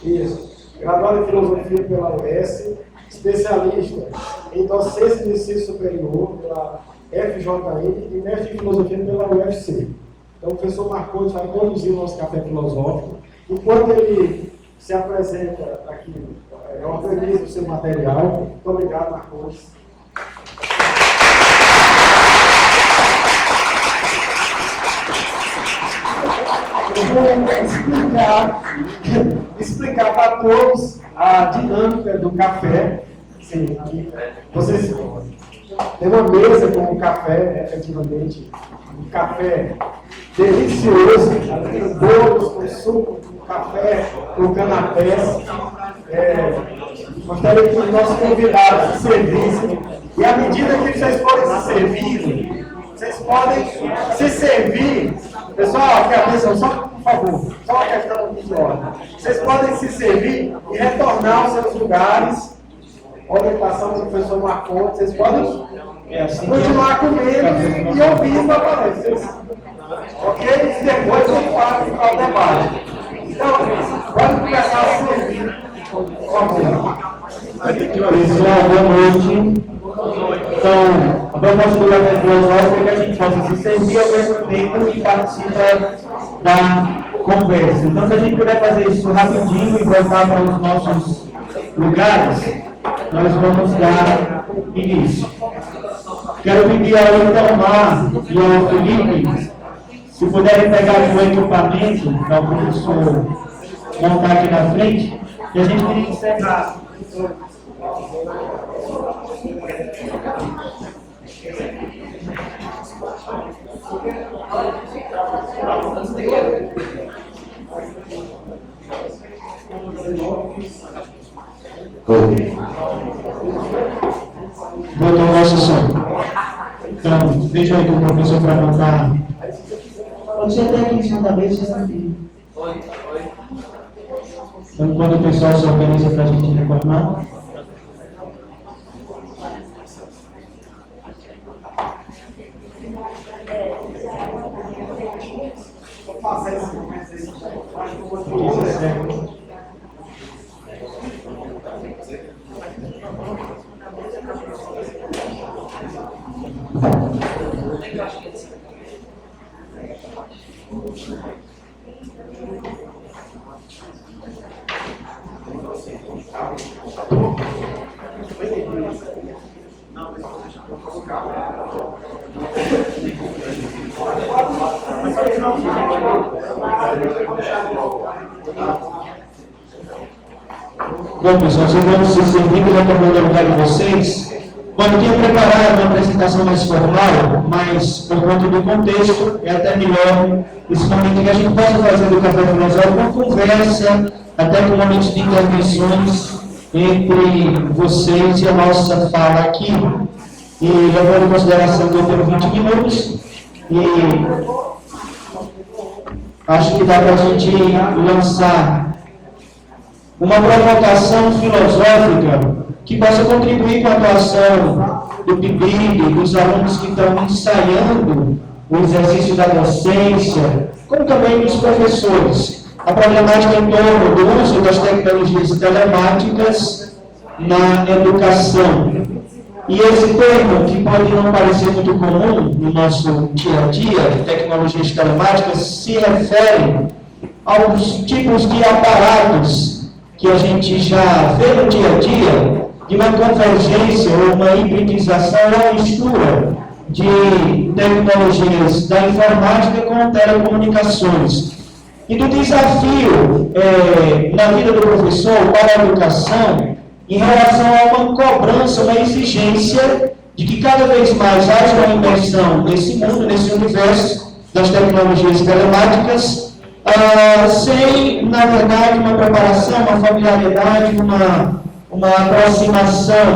Isso. Graduado em Filosofia pela UES, especialista em Docência de Ensino Superior pela FJN e mestre em Filosofia pela UFC. Então, o professor Marcondes vai conduzir o nosso café filosófico. Enquanto ele se apresenta aqui, organiza o seu material. Muito obrigado, Marcondes. Eu vou explicar para todos a dinâmica do café. Sim, aqui. Vocês têm uma mesa com um café, efetivamente, um café delicioso, com bolos, com suco, com café, com canapés. Gostaria que os nossos convidados se servissem. E à medida que vocês forem se servindo, vocês podem se servir. Pessoal, aqui atenção, só por favor, só uma questão de ordem. Vocês podem se servir e retornar aos seus lugares. Orientação do professor Marcondes, vocês podem continuar comendo e ouvindo a palestra. Ok? E depois vamos para o debate. Então, vamos começar a servir. Pessoal, boa noite. Então, a proposta do café filosófico é que a gente possa se servir ao mesmo tempo e participa da conversa. Então, se a gente puder fazer isso rapidinho e voltar para os nossos lugares, nós vamos dar início. Quero pedir ao Itamar e ao Felipe, se puderem pegar o equipamento para o professor montar aqui na frente, e a gente tem que encerrar. Botou o nosso som. Então, deixa aí com o professor para montar. Pode ser até aqui em cima da mesa, já sabia. Então, quando o pessoal se organiza para a gente retornar. Bom, pessoal, vocês vão se servir que eu já estou no lugar de vocês. Bom, eu tinha preparado uma apresentação mais formal, mas por conta do contexto, é até melhor esse momento que a gente possa fazer do café filosófico uma conversa, até com momentos de intervenções entre vocês e a nossa fala aqui. E levando em consideração que eu tenho 20 minutos, e acho que dá para a gente lançar uma provocação filosófica que possa contribuir com a atuação do PIBID, dos alunos que estão ensaiando o exercício da docência, como também dos professores. A problemática em torno do uso das tecnologias telemáticas na educação. E esse termo, que pode não parecer muito comum no nosso dia a dia, de tecnologias telemáticas, se refere aos tipos de aparatos que a gente já vê no dia a dia, de uma convergência ou uma hibridização ou mistura de tecnologias da informática com telecomunicações. E do desafio na vida do professor para a educação, em relação a uma cobrança, uma exigência de que cada vez mais haja uma imersão nesse mundo, nesse universo das tecnologias telemáticas, sem, na verdade, uma preparação, uma familiaridade, uma aproximação